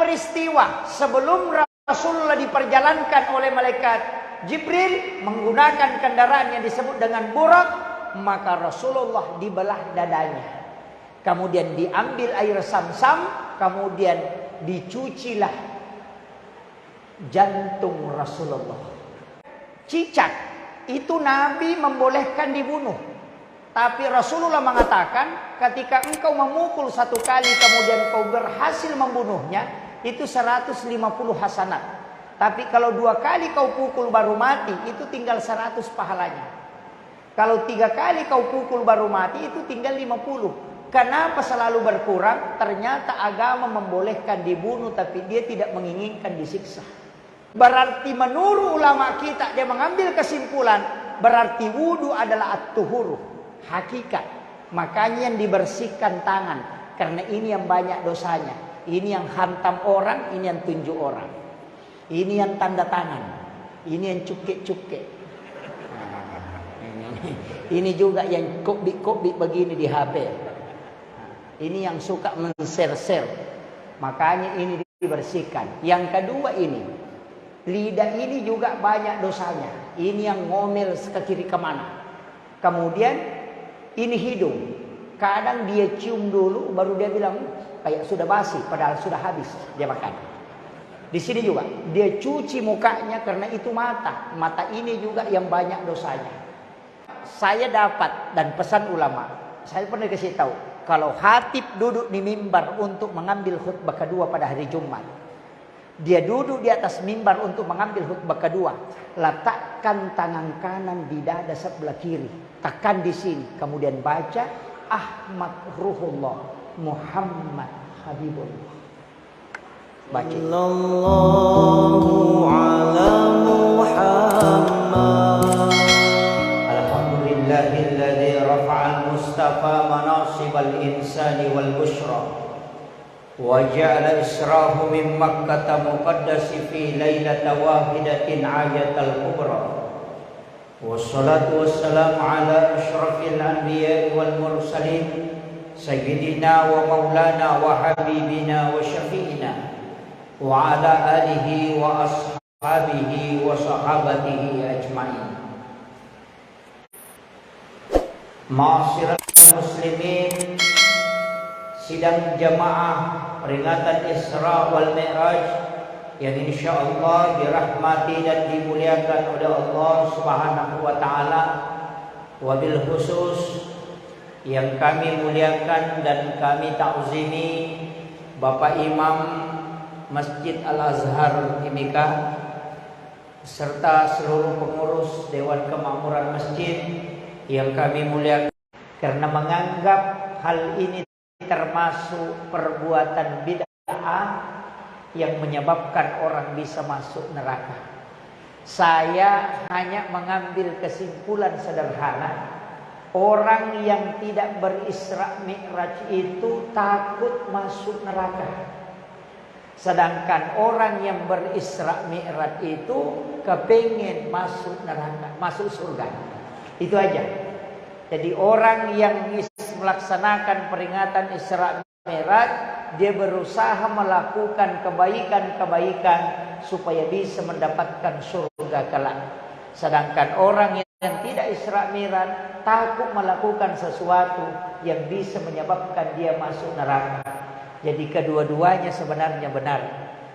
peristiwa sebelum Rasulullah diperjalankan oleh malaikat Jibril menggunakan kendaraan yang disebut dengan burak, maka Rasulullah dibelah dadanya. Kemudian diambil air Zam-Zam, kemudian dicucilah jantung Rasulullah. Cicak itu Nabi membolehkan dibunuh. Tapi Rasulullah mengatakan ketika engkau memukul satu kali kemudian kau berhasil membunuhnya, itu 150 hasanat. Tapi kalau 2 kali kau pukul baru mati, itu tinggal 100 pahalanya. Kalau 3 kali kau pukul baru mati, itu tinggal 50. Kenapa selalu berkurang? Ternyata agama membolehkan dibunuh, tapi dia tidak menginginkan disiksa. Berarti menurut ulama kita, dia mengambil kesimpulan, berarti wudu adalah at-tuhuru, hakikat. Makanya yang dibersihkan tangan, karena ini yang banyak dosanya. Ini yang hantam orang, ini yang tunjuk orang. Ini yang tanda tangan, ini yang cukek-cukek. Ini juga yang kobik-kobik begini di HP. Ini yang suka men-share-share. Makanya ini dibersihkan. Yang kedua ini, lidah ini juga banyak dosanya. Ini yang ngomel ke kiri kemana. Kemudian ini hidung. Kadang dia cium dulu, baru dia bilang kayak sudah basi, padahal sudah habis dia makan. Di sini juga dia cuci mukanya karena itu mata. Mata ini juga yang banyak dosanya. Saya dapat dan pesan ulama. Saya pernah kasih tahu, kalau khatib duduk di mimbar untuk mengambil khutbah kedua pada hari Jumat, dia duduk di atas mimbar untuk mengambil khutbah kedua, letakkan tangan kanan di dada sebelah kiri, tekan di sini, kemudian baca Ahmad Ruhullah Muhammad Habibullah. Baca. Sallallahu ala Muhammad. Alhamdulillahilladzi rafa'al mustafa manasibal insani wal bushra wa ja'ala israhu min Makkah muqaddasi fi lailata wahidatin ayatal kubra. Wassalatu wassalamu ala asyrafil anbiya'i wal mursalin sayyidina wa maulana wa habibina wa syafi'ina wa ala alihi wa ashabihi wa sahabatihi ajma'in. Ma'asyiral muslimin, sidang jamaah peringatan Isra wal Mi'raj yang insyaallah dirahmati dan dimuliakan oleh Allah Subhanahu wa taala, wabil khusus yang kami muliakan dan kami takzimi Bapak Imam Masjid Al-Azhar Timika serta seluruh pengurus Dewan Kemakmuran Masjid yang kami muliakan, karena menganggap hal ini termasuk perbuatan bid'ah yang menyebabkan orang bisa masuk neraka. Saya hanya mengambil kesimpulan sederhana, orang yang tidak berisra mi'raj itu takut masuk neraka. Sedangkan orang yang berisra mi'raj itu kepengen masuk neraka, masuk surga. Itu aja. Jadi orang yang melaksanakan peringatan Isra Mi'raj, dia berusaha melakukan kebaikan-kebaikan supaya bisa mendapatkan surga kelak. Sedangkan orang yang tidak Isra Mi'raj takut melakukan sesuatu yang bisa menyebabkan dia masuk neraka. Jadi kedua-duanya sebenarnya benar.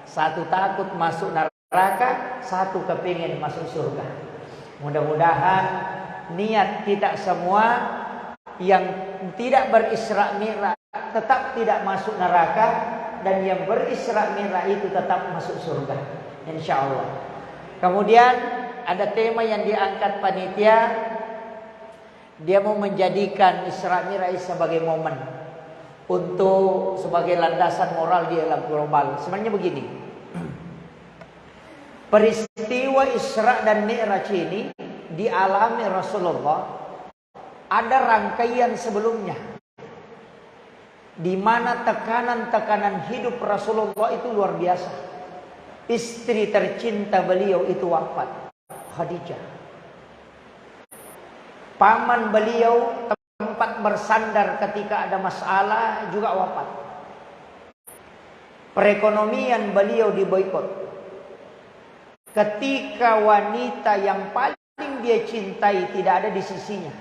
Satu takut masuk neraka, satu kepingin masuk surga. Mudah-mudahan niat kita semua yang tidak berisra mi'raj tetap tidak masuk neraka, dan yang berisra mi'raj itu tetap masuk surga, insyaallah. Kemudian ada tema yang diangkat panitia, dia mau menjadikan Isra Mi'raj sebagai momen untuk sebagai landasan moral di alam global. Sebenarnya begini, peristiwa Isra dan Mi'raj ini dialami Rasulullah, ada rangkaian sebelumnya di mana tekanan-tekanan hidup Rasulullah itu luar biasa. Istri tercinta beliau itu wafat, Khadijah. Paman beliau tempat bersandar ketika ada masalah juga wafat. Perekonomian beliau diboikot. Ketika wanita yang paling dia cintai tidak ada di sisinya,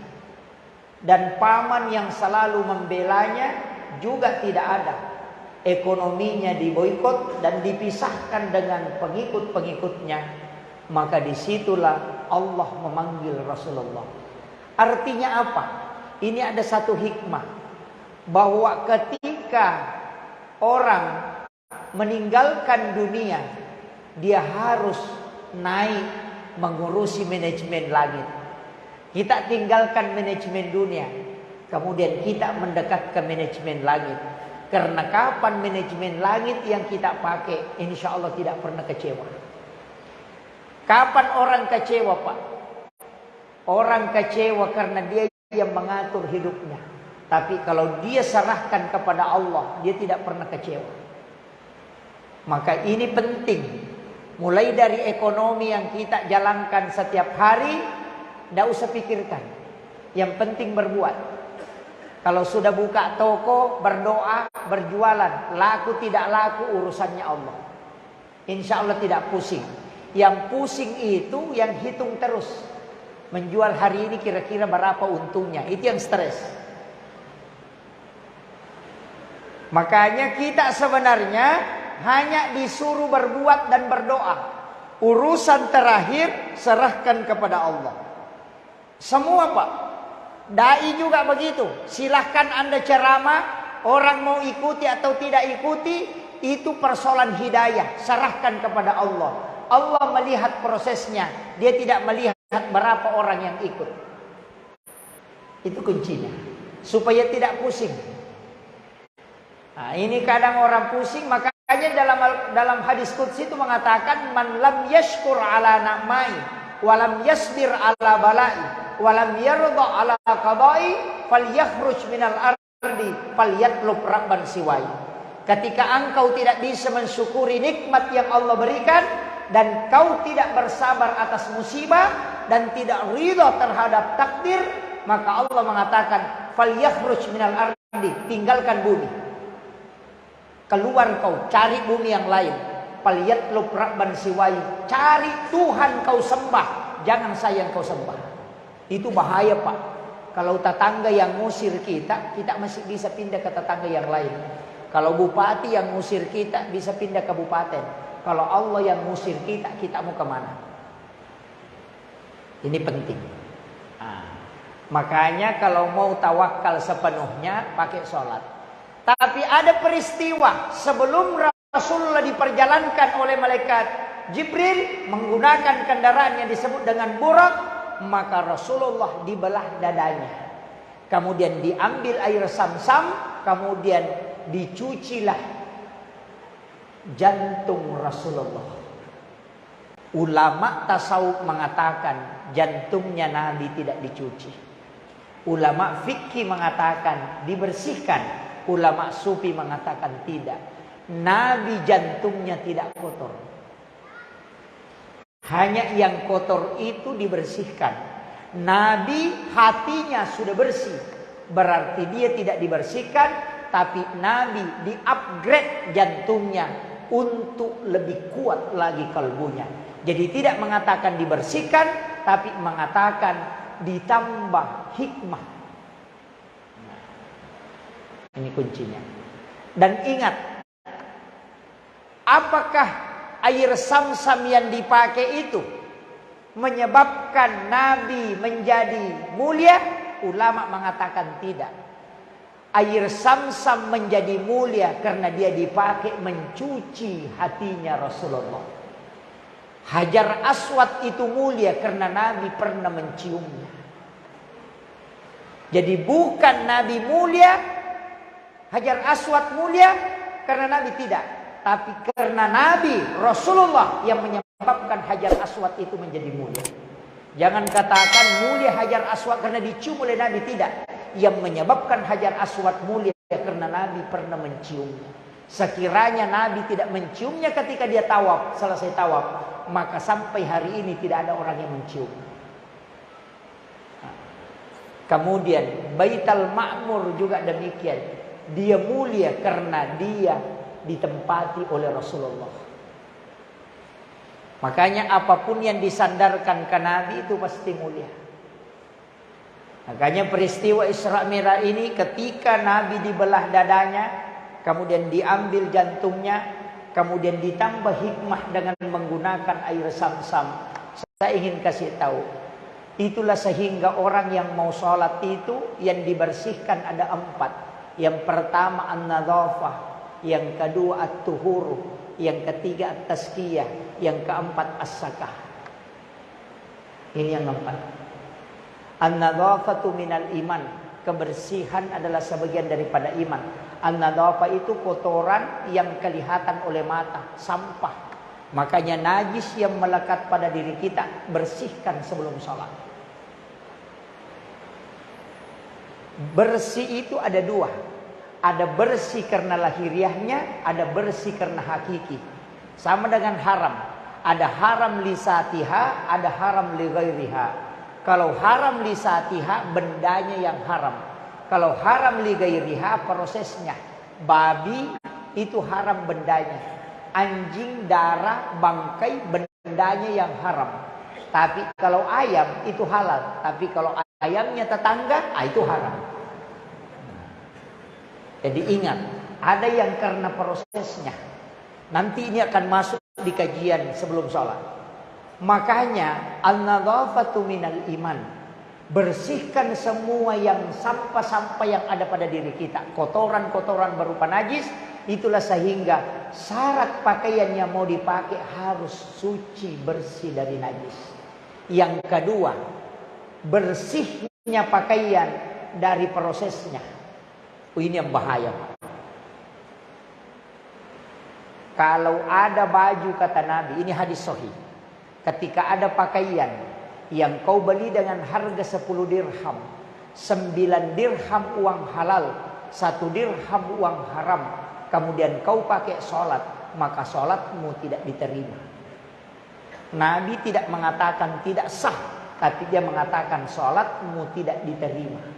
dan paman yang selalu membelanya juga tidak ada, ekonominya diboikot dan dipisahkan dengan pengikut-pengikutnya, maka disitulah Allah memanggil Rasulullah. Artinya apa? Ini ada satu hikmah, bahwa ketika orang meninggalkan dunia, dia harus naik mengurusi manajemen langit. Kita tinggalkan manajemen dunia, kemudian kita mendekat ke manajemen langit. Karena kapan manajemen langit yang kita pakai, insya Allah tidak pernah kecewa. Kapan orang kecewa, Pak? Orang kecewa karena dia yang mengatur hidupnya. Tapi kalau dia serahkan kepada Allah, dia tidak pernah kecewa. Maka ini penting. Mulai dari ekonomi yang kita jalankan setiap hari, tidak usah pikirkan. Yang penting berbuat. Kalau sudah buka toko, berdoa, berjualan, laku tidak laku urusannya Allah. Insya Allah tidak pusing. Yang pusing itu yang hitung terus. Menjual hari ini kira-kira berapa untungnya. Itu yang stres. Makanya kita sebenarnya hanya disuruh berbuat dan berdoa. Urusan terakhir serahkan kepada Allah. Semua, Pak. Dai juga begitu. Silahkan Anda ceramah, orang mau ikuti atau tidak ikuti, itu persoalan hidayah. Serahkan kepada Allah. Allah melihat prosesnya. Dia tidak melihat berapa orang yang ikut. Itu kuncinya. Supaya tidak pusing. Nah, ini kadang orang pusing, makanya dalam hadis qudsi itu mengatakan, man lam yashkur ala na'mai walam yasbir ala balai walam yarda ala qadai falyakhruj minal ardi falyatlub rabban siwai. Ketika engkau tidak bisa mensyukuri nikmat yang Allah berikan, dan kau tidak bersabar atas musibah dan tidak ridha terhadap takdir, maka Allah mengatakan falyakhruj minal ardi, tinggalkan bumi. Keluar kau, cari bumi yang lain. Falyatlub rabban siwai, cari Tuhan kau sembah, jangan saya yang kau sembah. Itu bahaya, Pak. Kalau tetangga yang ngusir kita, kita masih bisa pindah ke tetangga yang lain. Kalau bupati yang ngusir kita, bisa pindah ke kabupaten. Kalau Allah yang ngusir kita, kita mau kemana? Ini penting. Nah, makanya kalau mau tawakal sepenuhnya, pakai sholat. Tapi ada peristiwa sebelum Rasulullah diperjalankan oleh malaikat Jibril menggunakan kendaraan yang disebut dengan burak, maka Rasulullah dibelah dadanya. Kemudian diambil air Sam-Sam, kemudian dicucilah jantung Rasulullah. Ulama tasawuf mengatakan jantungnya Nabi tidak dicuci. Ulama fikih mengatakan dibersihkan. Ulama sufi mengatakan tidak. Nabi jantungnya tidak kotor. Hanya yang kotor itu dibersihkan. Nabi hatinya sudah bersih. Berarti dia tidak dibersihkan. Tapi Nabi di-upgrade jantungnya untuk lebih kuat lagi kalbunya. Jadi tidak mengatakan dibersihkan, tapi mengatakan ditambah hikmah. Ini kuncinya. Dan ingat, apakah air Sam-Sam yang dipakai itu menyebabkan Nabi menjadi mulia? Ulama mengatakan tidak. Air Sam-Sam menjadi mulia karena dia dipakai mencuci hatinya Rasulullah. Hajar Aswad itu mulia karena Nabi pernah menciumnya. Jadi bukan Nabi mulia, Hajar Aswad mulia karena Nabi tidak. Tapi karena Nabi Rasulullah yang menyebabkan Hajar Aswad itu menjadi mulia. Jangan katakan mulia Hajar Aswad karena dicium oleh Nabi, tidak. Yang menyebabkan Hajar Aswad mulia karena Nabi pernah menciumnya. Sekiranya Nabi tidak menciumnya ketika dia tawaf, selesai tawaf, maka sampai hari ini tidak ada orang yang mencium. Kemudian Baitul Ma'mur juga demikian. Dia mulia karena dia ditempati oleh Rasulullah. Makanya apapun yang disandarkan ke Nabi itu pasti mulia. Makanya peristiwa Isra Mi'raj ini ketika Nabi dibelah dadanya, kemudian diambil jantungnya, kemudian ditambah hikmah dengan menggunakan air Zam-Zam. Saya ingin kasih tahu, itulah sehingga orang yang mau sholat itu yang dibersihkan ada 4. Yang pertama an-nadhafah, yang kedua at-tuhur, yang ketiga at-tazkiyah, yang keempat as-sakah. Ini yang 4. An-nadhafatu minal iman, kebersihan adalah sebagian daripada iman. An-nadhafah itu kotoran yang kelihatan oleh mata, sampah. Makanya najis yang melekat pada diri kita bersihkan sebelum sholat. Bersih itu ada 2. Ada bersih karena lahiriahnya, ada bersih karena hakiki. Sama dengan haram. Ada haram li satiha, ada haram li ghairiha. Kalau haram li satiha, bendanya yang haram. Kalau haram li ghairiha, prosesnya. Babi itu haram bendanya. Anjing, darah, bangkai, bendanya yang haram. Tapi kalau ayam itu halal. Tapi kalau ayamnya tetangga, itu haram. Jadi ingat, ada yang karena prosesnya. Nanti ini akan masuk di kajian sebelum sholat. Makanya an-nadhafatu minal iman, bersihkan semua yang sampah-sampah yang ada pada diri kita, kotoran-kotoran berupa najis. Itulah sehingga syarat pakaian yang mau dipakai harus suci, bersih dari najis. Yang kedua, bersihnya pakaian dari prosesnya. Ini yang bahaya. Kalau ada baju, kata Nabi, ini hadis sahih, ketika ada pakaian yang kau beli dengan harga 10 dirham, 9 dirham uang halal, 1 dirham uang haram, kemudian kau pakai sholat, maka sholatmu tidak diterima. Nabi tidak mengatakan tidak sah, tapi dia mengatakan sholatmu tidak diterima.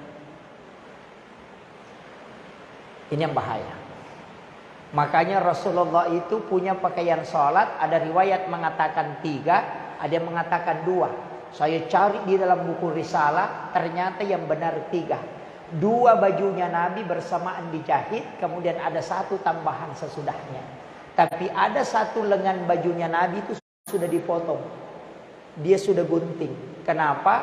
Ini yang bahaya. Makanya Rasulullah itu punya pakaian sholat. Ada riwayat mengatakan 3, ada yang mengatakan 2. Saya cari di dalam buku risalah, ternyata yang benar 3. 2 bajunya Nabi bersamaan dijahit, kemudian ada 1 tambahan sesudahnya. Tapi ada 1 lengan bajunya Nabi itu sudah dipotong. Dia sudah gunting. Kenapa?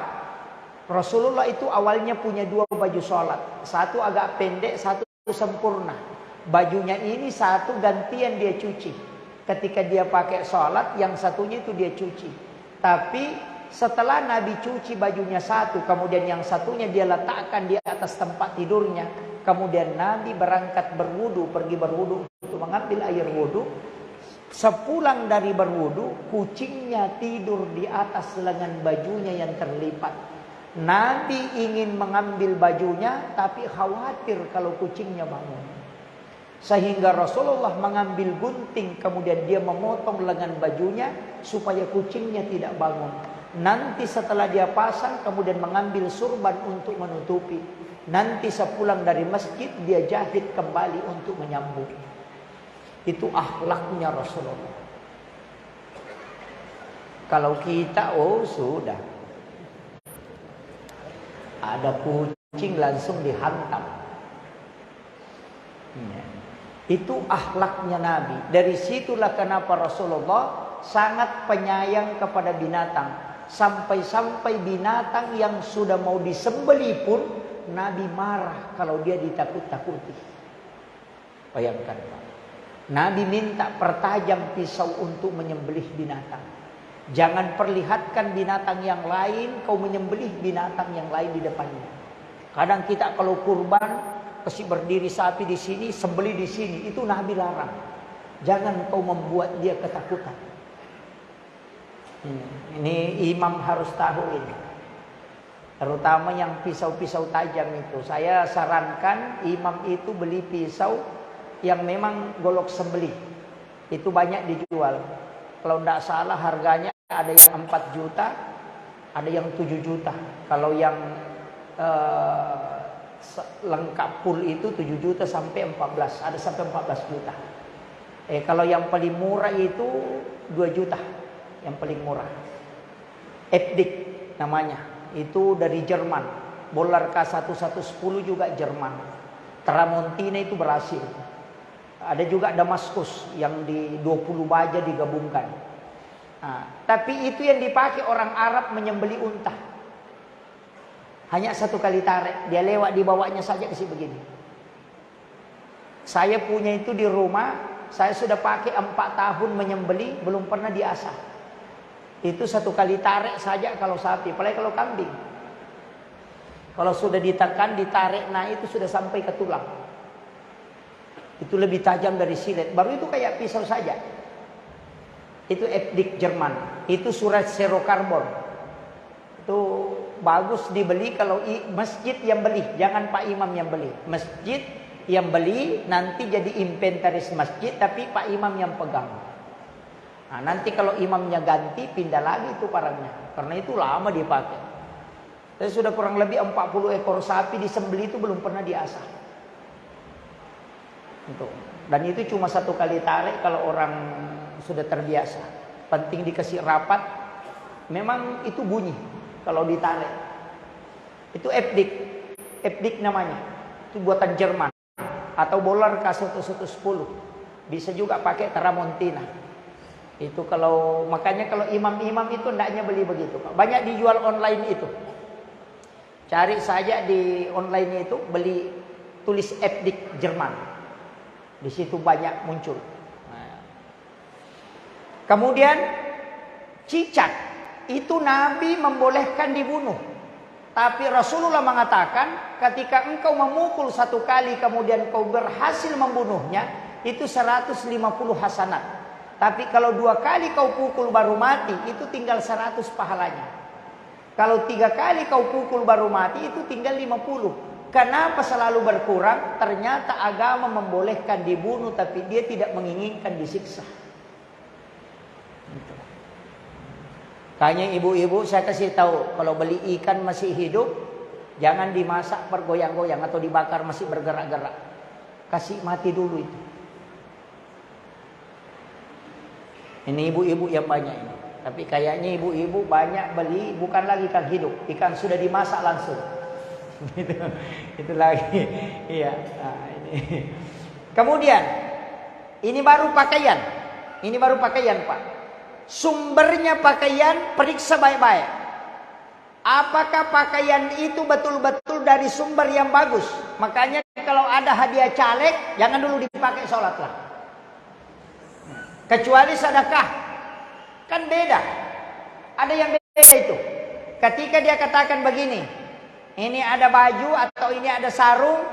Rasulullah itu awalnya punya 2 baju sholat. 1 agak pendek, 1 sempurna. Bajunya ini 1 gantian dia cuci. Ketika dia pakai sholat, yang satunya itu dia cuci. Tapi setelah Nabi cuci bajunya 1, kemudian yang satunya dia letakkan di atas tempat tidurnya. Kemudian Nabi berangkat berwudu, pergi berwudu untuk mengambil air wudu. Sepulang dari berwudu, kucingnya tidur di atas lengan bajunya yang terlipat. Nabi ingin mengambil bajunya, tapi khawatir kalau kucingnya bangun. Sehingga Rasulullah mengambil gunting, kemudian dia memotong lengan bajunya supaya kucingnya tidak bangun. Nanti setelah dia pasang, kemudian mengambil surban untuk menutupi. Nanti sepulang dari masjid, dia jahit kembali untuk menyambung. Itu akhlaknya Rasulullah. Kalau kita, sudah. Ada kucing langsung dihantam. Itu akhlaknya Nabi. Dari situlah kenapa Rasulullah sangat penyayang kepada binatang. Sampai-sampai binatang yang sudah mau disembelih pun Nabi marah kalau dia ditakut-takuti. Bayangkan Pak. Nabi minta pertajam pisau untuk menyembelih binatang. Jangan perlihatkan binatang yang lain, kau menyembelih binatang yang lain di depannya. Kadang kita kalau kurban, kasih berdiri sapi di sini, sembelih di sini, itu Nabi larang. Jangan kau membuat dia ketakutan. Ini imam harus tahu ini. Terutama yang pisau-pisau tajam itu. Saya sarankan imam itu beli pisau yang memang golok sembelih. Itu banyak dijual. Kalau tidak salah harganya ada yang 4 juta, ada yang 7 juta. Kalau yang lengkap full itu 7 juta sampai 14, ada sampai 14 juta. Kalau yang paling murah itu 2 juta. Yang paling murah. Epdik namanya. Itu dari Jerman. Bolar K1110 juga Jerman. Tramontina itu Brasil. Ada juga Damaskus yang di 20 baja digabungkan. Nah, tapi itu yang dipakai orang Arab menyembeli unta. Hanya 1 kali tarik. Dia lewat di bawahnya saja kasih begini. Saya punya itu di rumah. Saya sudah pakai 4 tahun menyembeli, belum pernah diasah. Itu 1 kali tarik saja kalau sapi, apalagi kalau kambing. Kalau sudah ditekan, ditarik, nah itu sudah sampai ke tulang. Itu lebih tajam dari silet. Baru itu kayak pisau saja. Itu Epdik Jerman. Itu surat serokarbon. Itu bagus dibeli kalau masjid yang beli, jangan Pak Imam yang beli. Masjid yang beli nanti jadi inventaris masjid, tapi Pak Imam yang pegang. Nah, nanti kalau imamnya ganti, pindah lagi itu barangnya. Karena itu lama dipakai. Saya sudah kurang lebih 40 ekor sapi disembeli itu belum pernah diasah. Dan itu cuma 1 kali tarik kalau orang sudah terbiasa. Penting dikasih rapat. Memang itu bunyi kalau ditarik. Itu Epdik. Epdik namanya. Itu buatan Jerman. Atau bolar K1110. Bisa juga pakai Tramontina. Itu kalau makanya kalau imam-imam itu hendaknya beli begitu. Banyak dijual online itu. Cari saja di online itu, beli tulis Epdik Jerman. Di situ banyak muncul. Nah. Kemudian cicak itu Nabi membolehkan dibunuh. Tapi Rasulullah mengatakan ketika engkau memukul 1 kali kemudian kau berhasil membunuhnya, itu 150 hasanat. Tapi kalau 2 kali kau pukul baru mati, itu tinggal 100 pahalanya. Kalau 3 kali kau pukul baru mati, itu tinggal 50. Kenapa selalu berkurang? Ternyata agama membolehkan dibunuh, tapi dia tidak menginginkan disiksa. Tanya ibu-ibu, saya kasih tahu, kalau beli ikan masih hidup, jangan dimasak bergoyang-goyang atau dibakar masih bergerak-gerak. Kasih mati dulu itu. Ini ibu-ibu yang banyak ini. Tapi kayaknya ibu-ibu banyak beli bukan lagi ikan hidup, ikan sudah dimasak langsung. Itu lagi. Iya. Nah, ini. Kemudian, ini baru pakaian. Ini baru pakaian, Pak. Sumbernya pakaian, periksa baik-baik. Apakah pakaian itu betul-betul dari sumber yang bagus? Makanya kalau ada hadiah caleg, jangan dulu dipakai sholatlah. Kecuali sedekah. Kan beda. Ada yang beda itu. Ketika dia katakan begini, ini ada baju atau ini ada sarung,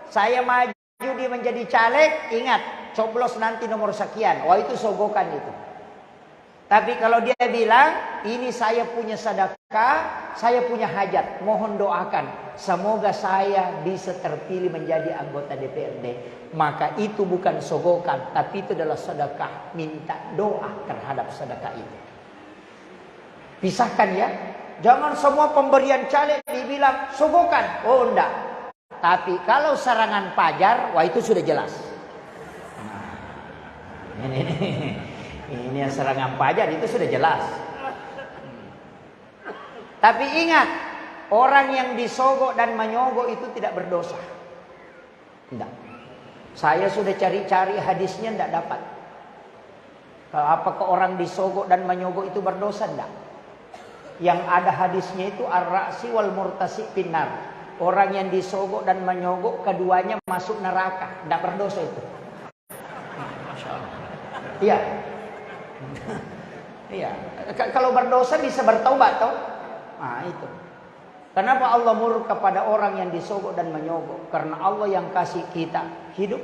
saya maju dia menjadi caleg, ingat, coblos nanti nomor sekian. Wah, itu sogokan itu. Tapi kalau dia bilang, ini saya punya sedekah, saya punya hajat, mohon doakan. Semoga saya bisa terpilih menjadi anggota DPRD. Maka itu bukan sogokan, tapi itu adalah sedekah. Minta doa terhadap sedekah itu. Pisahkan ya. Jangan semua pemberian caleg dibilang sogokan. Oh enggak. Tapi kalau serangan pajar, wah itu sudah jelas. Nah, ini yang serangan pajar itu sudah jelas. Tapi ingat, orang yang disogok dan menyogok itu tidak berdosa. Tidak. Saya sudah cari-cari hadisnya tidak dapat. Kalau apakah orang disogok dan menyogok itu berdosa? Tidak. Yang ada hadisnya itu ar-ra'si wal murtasi finnar. Orang yang disogok dan menyogok keduanya masuk neraka. Tidak berdosa itu. Masya Allah. Iya. Iya. Kalau berdosa bisa bertaubat toh? Nah, itu. Kenapa Allah murka kepada orang yang disogok dan menyogok? Karena Allah yang kasih kita hidup,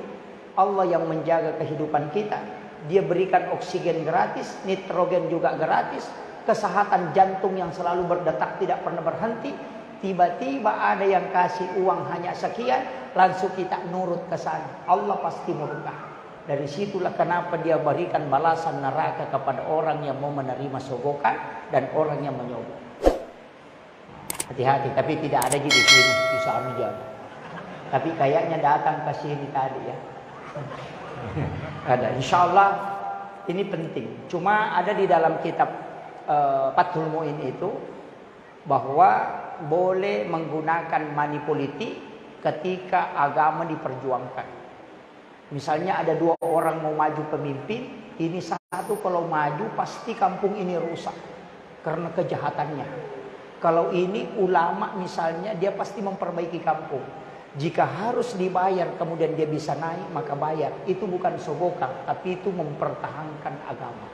Allah yang menjaga kehidupan kita. Dia berikan oksigen gratis, nitrogen juga gratis, kesehatan jantung yang selalu berdetak tidak pernah berhenti. Tiba-tiba ada yang kasih uang hanya sekian, langsung kita nurut ke sana. Allah pasti murka. Dari situlah kenapa dia berikan balasan neraka kepada orang yang mau menerima sogokan dan orang yang menyogok. Hati-hati, tapi tidak ada di sini, di sana. Tapi kayaknya datang ke sini tadi ya. Ada, insya Allah ini penting. Cuma ada di dalam kitab Fathul Mu'in itu bahwa boleh menggunakan money politik ketika agama diperjuangkan. Misalnya ada dua orang mau maju pemimpin, ini satu kalau maju pasti kampung ini rusak karena kejahatannya. Kalau ini ulama misalnya, dia pasti memperbaiki kampung. Jika harus dibayar kemudian dia bisa naik, maka bayar. Itu bukan sogokan, tapi itu mempertahankan agama.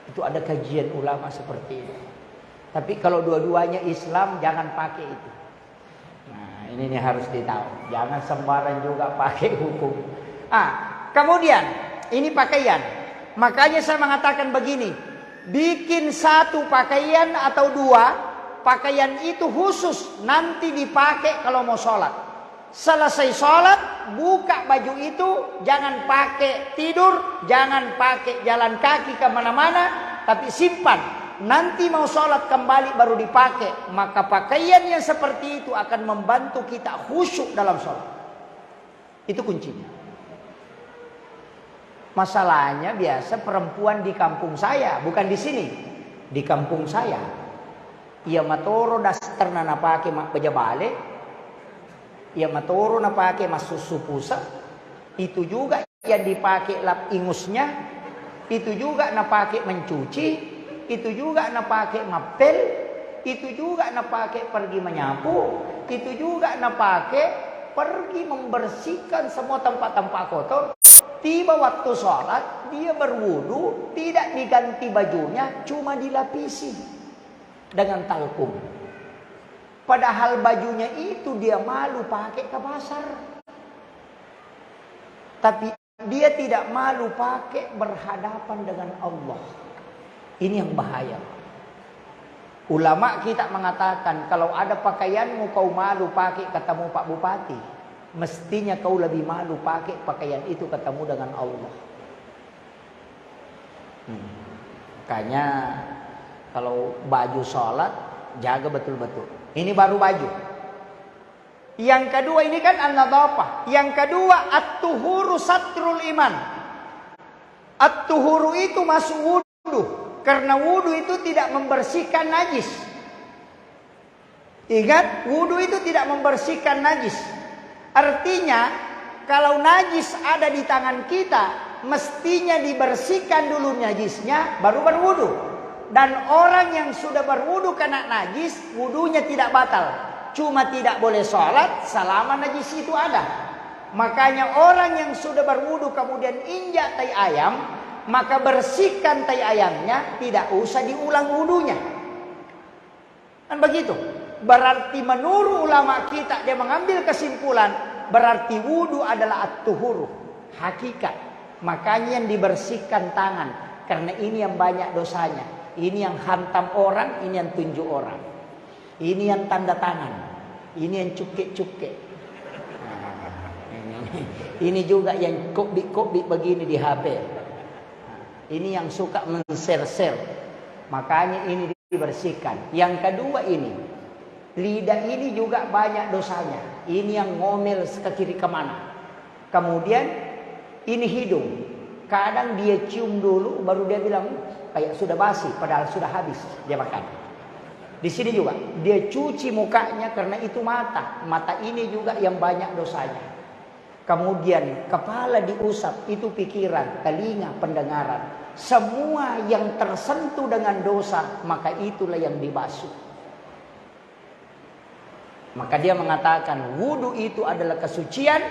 Itu ada kajian ulama seperti itu. Tapi kalau dua-duanya Islam, jangan pakai itu. Nah, ini harus ditahu. Jangan sembarang juga pakai hukum. Kemudian ini pakaian. Makanya saya mengatakan begini, bikin satu pakaian atau dua. Pakaian itu khusus nanti dipakai kalau mau sholat. Selesai sholat, buka baju itu, jangan pakai tidur, jangan pakai jalan kaki kemana-mana, tapi simpan. Nanti mau sholat kembali baru dipakai. Maka pakaian yang seperti itu akan membantu kita khusyuk dalam sholat. Itu kuncinya. Masalahnya biasa perempuan di kampung saya, bukan di sini, di kampung saya. Ia matoro daster na napake mak pejabale. Ia matoro napake mas susu pusa. Itu juga yang dipakai lap ingusnya. Itu juga napake mencuci. Itu juga napake ngapel. Itu juga napake pergi menyapu. Itu juga napake pergi membersihkan semua tempat-tempat kotor. Tiba waktu sholat, dia berwudu, tidak diganti bajunya, cuma dilapisi dengan talkum. Padahal bajunya itu dia malu pakai ke pasar. Tapi dia tidak malu pakai berhadapan dengan Allah. Ini yang bahaya. Ulama kita mengatakan, kalau ada pakaianmu kau malu pakai ketemu Pak Bupati, mestinya kau lebih malu pakai pakaian itu ketemu dengan Allah. Makanya kalau baju sholat, jaga betul-betul. Ini baru baju. Yang kedua ini kan an-nadhafah. Yang kedua at-tuhuru satrul iman. At-tuhuru itu masuk wudu. Karena wudu itu tidak membersihkan najis. Ingat, wudu itu tidak membersihkan najis. Artinya, kalau najis ada di tangan kita, mestinya dibersihkan dulu najisnya, baru berwudu. Dan orang yang sudah berwudu kena najis, wudunya tidak batal. Cuma tidak boleh sholat selama najis itu ada. Makanya orang yang sudah berwudu kemudian injak tai ayam, maka bersihkan tai ayamnya, tidak usah diulang wudunya. Kan begitu. Berarti menurut ulama kita, dia mengambil kesimpulan, berarti wudu adalah at-tuhuru, hakikat. Makanya yang dibersihkan tangan, karena ini yang banyak dosanya. Ini yang hantam orang, ini yang tunjuk orang. Ini yang tanda tangan, ini yang cukik-cukik. Ini juga yang kopi begini di HP. Ini yang suka men-share. Makanya ini dibersihkan. Yang kedua ini, lidah ini juga banyak dosanya. Ini yang ngomel ke kiri kemana. Kemudian ini hidung. Kadang dia cium dulu, baru dia bilang kayak sudah basi, padahal sudah habis dia makan. Di sini juga dia cuci mukanya karena itu mata. Mata ini juga yang banyak dosanya. Kemudian kepala diusap, itu pikiran, telinga, pendengaran. Semua yang tersentuh dengan dosa, maka itulah yang dibasuh. Maka dia mengatakan wudu itu adalah kesucian,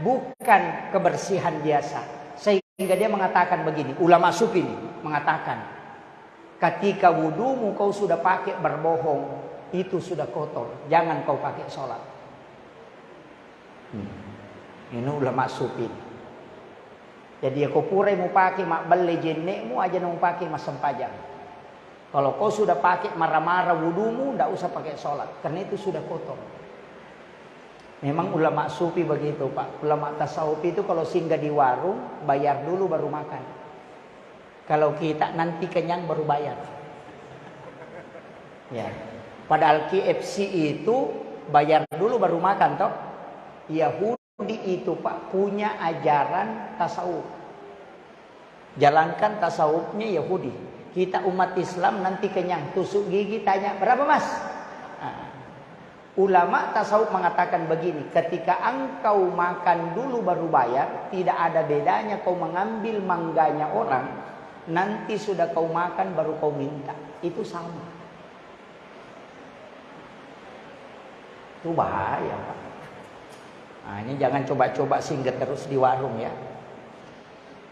bukan kebersihan biasa. Sehingga dia mengatakan begini, ulama sufi ini mengatakan, ketika wudumu kau sudah pakai berbohong, itu sudah kotor, jangan kau pakai sholat. Ini ulama sufi. Jadi kau pura mau pakai mak beli jenekmu aja mau pakai mas sempajang. Kalau kau sudah pakai marah-marah wudumu, tidak usah pakai sholat, karena itu sudah kotor. Memang ulama sufi begitu Pak. Ulama tasawuf itu kalau singgah di warung, bayar dulu baru makan. Kalau kita nanti kenyang baru bayar. Ya. Padahal KFC itu bayar dulu baru makan toh. Yahudi itu Pak punya ajaran tasawuf. Jalankan tasawufnya Yahudi. Kita umat Islam nanti kenyang, tusuk gigi tanya, berapa mas? Nah, ulama tasawuf mengatakan begini, ketika engkau makan dulu baru bayar, tidak ada bedanya kau mengambil mangganya orang, nanti sudah kau makan baru kau minta. Itu sama. Itu bahaya Pak. Nah, ini jangan coba-coba singgah terus di warung ya.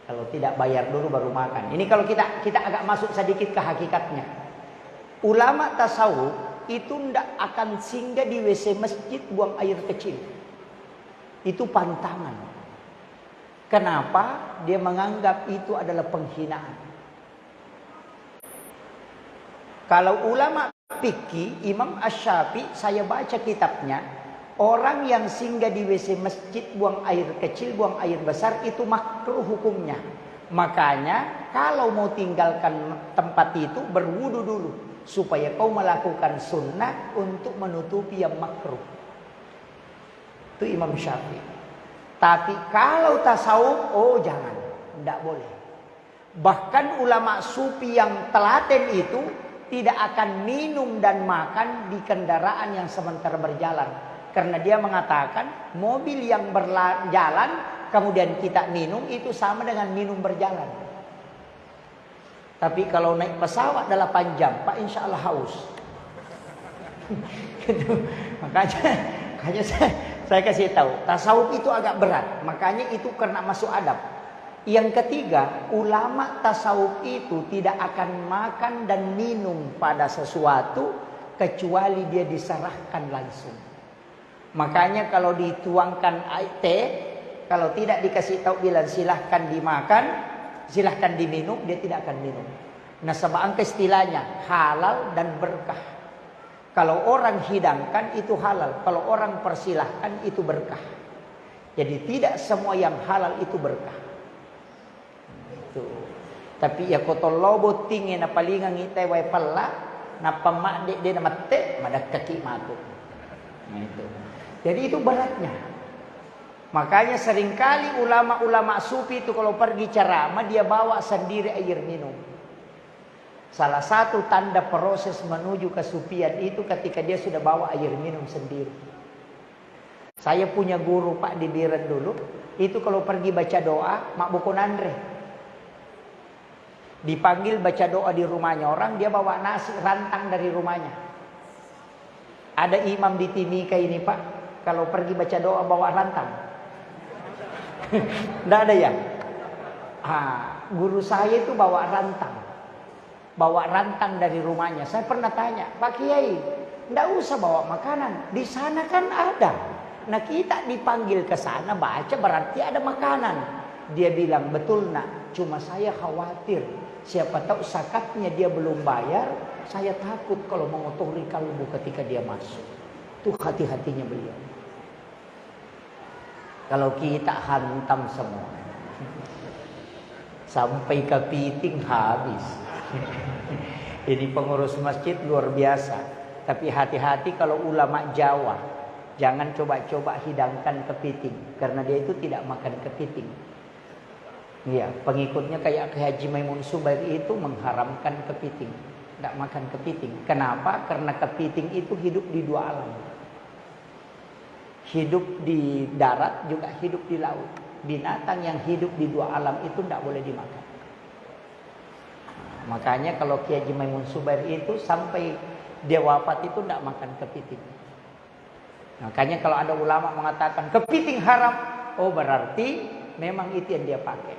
Kalau tidak bayar dulu baru makan. Ini kalau kita agak masuk sedikit ke hakikatnya. Ulama tasawuf itu tidak akan singgah di WC masjid buang air kecil. Itu pantangan. Kenapa? Dia menganggap itu adalah penghinaan. Kalau ulama fikih, Imam Asy-Syafi'i, saya baca kitabnya, orang yang singgah di WC masjid buang air kecil, buang air besar itu makruh hukumnya. Makanya kalau mau tinggalkan tempat itu berwudu dulu supaya kau melakukan sunnah untuk menutupi yang makruh. Itu Imam Syafi'i. Tapi kalau tasawuf, oh jangan, tidak boleh. Bahkan ulama sufi yang telaten itu tidak akan minum dan makan di kendaraan yang sementara berjalan. Karena dia mengatakan mobil yang berjalan kemudian kita minum itu sama dengan minum berjalan. Tapi kalau naik pesawat 8 jam, Pak insya Allah haus. makanya saya kasih tahu, tasawuf itu agak berat. Makanya itu karena masuk adab. Yang ketiga, ulama tasawuf itu tidak akan makan dan minum pada sesuatu kecuali dia diserahkan langsung. Makanya kalau dituangkan teh, kalau tidak dikasih tahu bilang silahkan dimakan, silahkan diminum, dia tidak akan minum. Nah sebab istilahnya halal dan berkah. Kalau orang hidangkan itu halal, kalau orang persilahkan itu berkah. Jadi tidak semua yang halal itu berkah. Itu. Tapi ya kotol lobo tinggi na palingang itay way pala, na pamak de na mate, madak kaki matuk. Nah itu. Jadi itu beratnya. Makanya seringkali ulama-ulama sufi itu kalau pergi ceramah dia bawa sendiri air minum. Salah satu tanda proses menuju kesufian itu ketika dia sudah bawa air minum sendiri. Saya punya guru Pak di Biren dulu, itu kalau pergi baca doa, Mak Bukun Andre. Dipanggil baca doa di rumahnya orang, dia bawa nasi rantang dari rumahnya. Ada imam di Timika ini Pak, kalau pergi baca doa bawa rantang. Tidak ada ya? Guru saya itu bawa rantang. Bawa rantang dari rumahnya. Saya pernah tanya, Pak Kiai, tidak usah bawa makanan. Di sana kan ada. Nah kita dipanggil ke sana baca berarti ada makanan. Dia bilang, betul nak, cuma saya khawatir. Siapa tahu zakatnya dia belum bayar. Saya takut kalau mengotori kalbu ketika dia masuk. Itu hati-hatinya beliau. Kalau kita hantam semua, sampai kepiting habis. Ini pengurus masjid luar biasa. Tapi hati-hati kalau ulama Jawa, jangan coba-coba hidangkan kepiting, karena dia itu tidak makan kepiting. Iya, pengikutnya kayak Haji Maimun Subair itu mengharamkan kepiting, tidak makan kepiting. Kenapa? Karena kepiting itu hidup di dua alam. Hidup di darat juga hidup di laut. Binatang yang hidup di dua alam itu tidak boleh dimakan. Makanya kalau Kiai Haji Maimun Subair itu sampai dia wafat itu tidak makan kepiting. Makanya kalau ada ulama mengatakan kepiting haram, oh berarti memang itu yang dia pakai.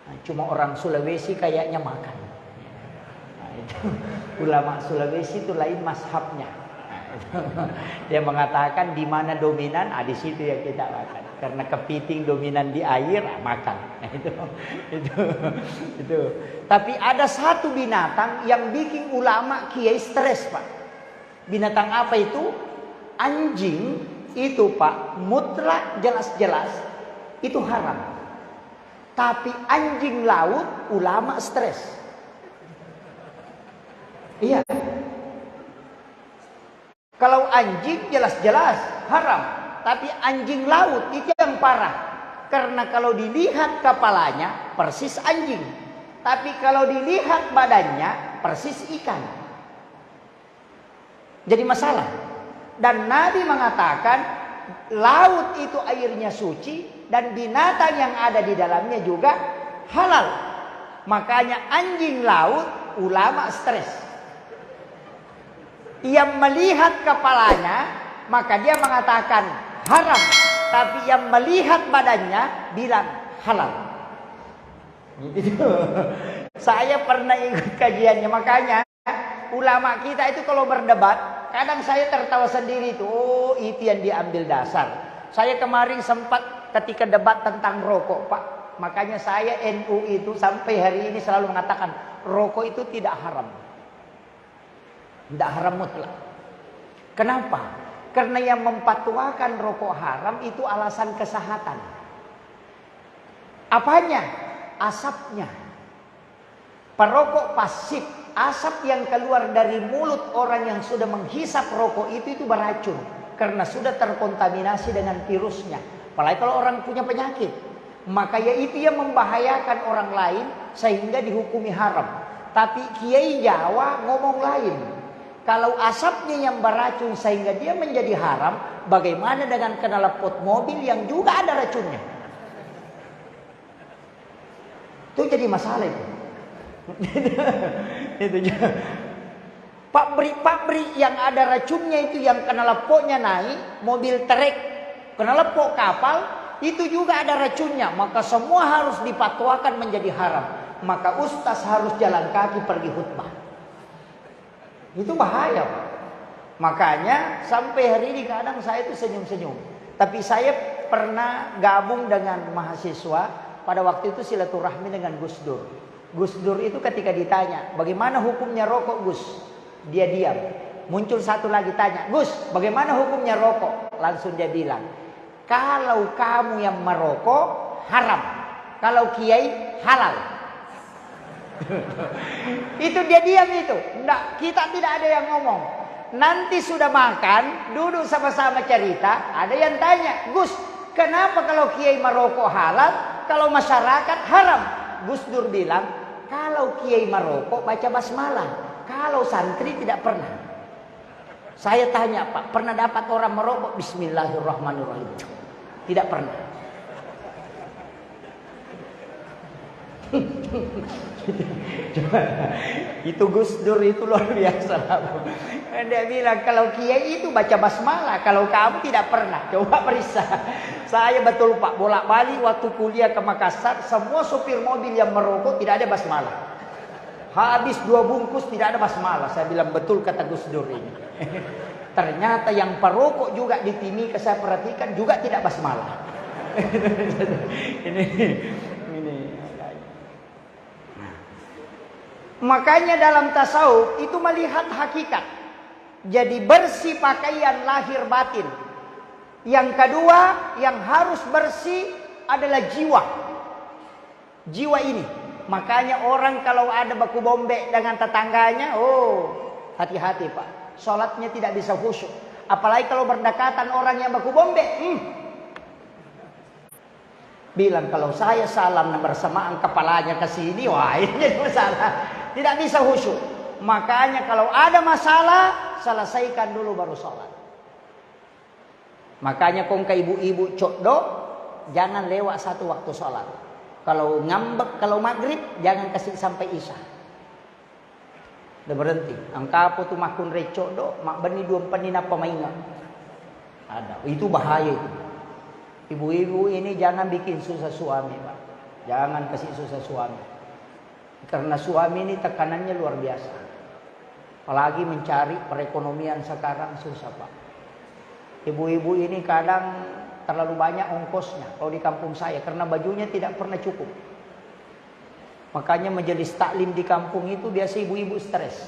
Nah, cuma orang Sulawesi kayaknya makan. Nah, itu. Ulama Sulawesi itu lain mazhabnya. Dia mengatakan di mana dominan, di situ yang kita makan. Karena kepiting dominan di air, makan. Nah, itu. Tapi ada satu binatang yang bikin ulama kiai stres, Pak. Binatang apa itu? Anjing itu, Pak, mutlak jelas-jelas itu haram. Tapi anjing laut ulama stres. Iya. Kalau anjing jelas-jelas haram, tapi anjing laut itu yang parah. Karena kalau dilihat kepalanya, persis anjing. Tapi kalau dilihat badannya persis ikan. Jadi masalah. Dan Nabi mengatakan laut itu airnya suci dan binatang yang ada di dalamnya juga halal. Makanya anjing laut ulama stres. Yang melihat kepalanya maka dia mengatakan haram. Tapi yang melihat badannya bilang halal. Gitu. Saya pernah ikut kajiannya, makanya ulama kita itu kalau berdebat, kadang saya tertawa sendiri itu. Oh, itu yang diambil dasar. Saya kemarin sempat ketika debat tentang rokok, Pak. Makanya saya NU itu sampai hari ini selalu mengatakan rokok itu tidak haram. Tidak haram mutlak. Kenapa? Karena yang mempatuakan rokok haram itu alasan kesehatan. Apanya? Asapnya. Perokok pasif, asap yang keluar dari mulut orang yang sudah menghisap rokok itu beracun karena sudah terkontaminasi dengan virusnya. Apalagi kalau orang punya penyakit, maka ya itu yang membahayakan orang lain sehingga dihukumi haram. Tapi Kiai Jawa ngomong lain. Kalau asapnya yang beracun sehingga dia menjadi haram, bagaimana dengan knalpot mobil yang juga ada racunnya? Itu jadi masalah itu. Itu pabrik yang ada racunnya itu yang knalpotnya naik, mobil trek, knalpot kapal itu juga ada racunnya, maka semua harus dipatuakan menjadi haram. Maka ustaz harus jalan kaki pergi khutbah. Itu bahaya, Pak. Makanya sampai hari ini kadang saya itu senyum-senyum. Tapi saya pernah gabung dengan mahasiswa. Pada waktu itu silaturahmi dengan Gus Dur. Gus Dur itu ketika ditanya, bagaimana hukumnya rokok, Gus? Dia diam. Muncul satu lagi tanya, Gus, bagaimana hukumnya rokok? Langsung dia bilang, kalau kamu yang merokok, haram. Kalau kiai, halal. Itu dia diam itu. Nggak, kita tidak ada yang ngomong. Nanti sudah makan, duduk sama-sama cerita, ada yang tanya, Gus, kenapa kalau kiai merokok halal? Kalau masyarakat haram. Gus Dur bilang, kalau kiai merokok baca basmalah, kalau santri tidak pernah. Saya tanya, Pak, pernah dapat orang merokok bismillahirrahmanirrahim? Tidak pernah. Itu Gus Dur itu luar biasa. Dia bilang kalau kiai itu baca basmalah, kalau kamu tidak pernah. Coba periksa. Saya betul, Pak, bolak-balik waktu kuliah ke Makassar, semua sopir mobil yang merokok tidak ada basmalah. Habis 2 bungkus tidak ada basmalah. Saya bilang betul kata Gus Dur ini. Ternyata yang perokok juga di Timika saya perhatikan juga tidak basmalah. ini. Makanya dalam tasawuf itu melihat hakikat. Jadi bersih pakaian lahir batin. Yang kedua yang harus bersih adalah jiwa. Jiwa ini. Makanya orang kalau ada baku bombek dengan tetangganya, oh hati-hati, Pak. Sholatnya tidak bisa khusyuk. Apalagi kalau berdekatan orang yang baku bombek. Bilang kalau saya salam bersamaan kepalanya ke sini, wah ini jadi masalah. Tidak bisa khusyuk. Makanya kalau ada masalah, selesaikan dulu baru sholat. Makanya kong ke ibu-ibu cokdo, jangan lewat 1 waktu sholat. Kalau ngambek, kalau maghrib, jangan kasih sampai isya. Udah berhenti. Angka tu makun recokdo, mak beni 2 penina pemaingan. Ada. Itu bahaya itu. Ibu-ibu ini jangan bikin susah suami, Pak. Jangan kasih susah suami. Karena suami ini tekanannya luar biasa. Apalagi mencari perekonomian sekarang susah, Pak. Ibu-ibu ini kadang terlalu banyak ongkosnya kalau di kampung saya karena bajunya tidak pernah cukup. Makanya majelis taklim di kampung itu biasa ibu-ibu stres.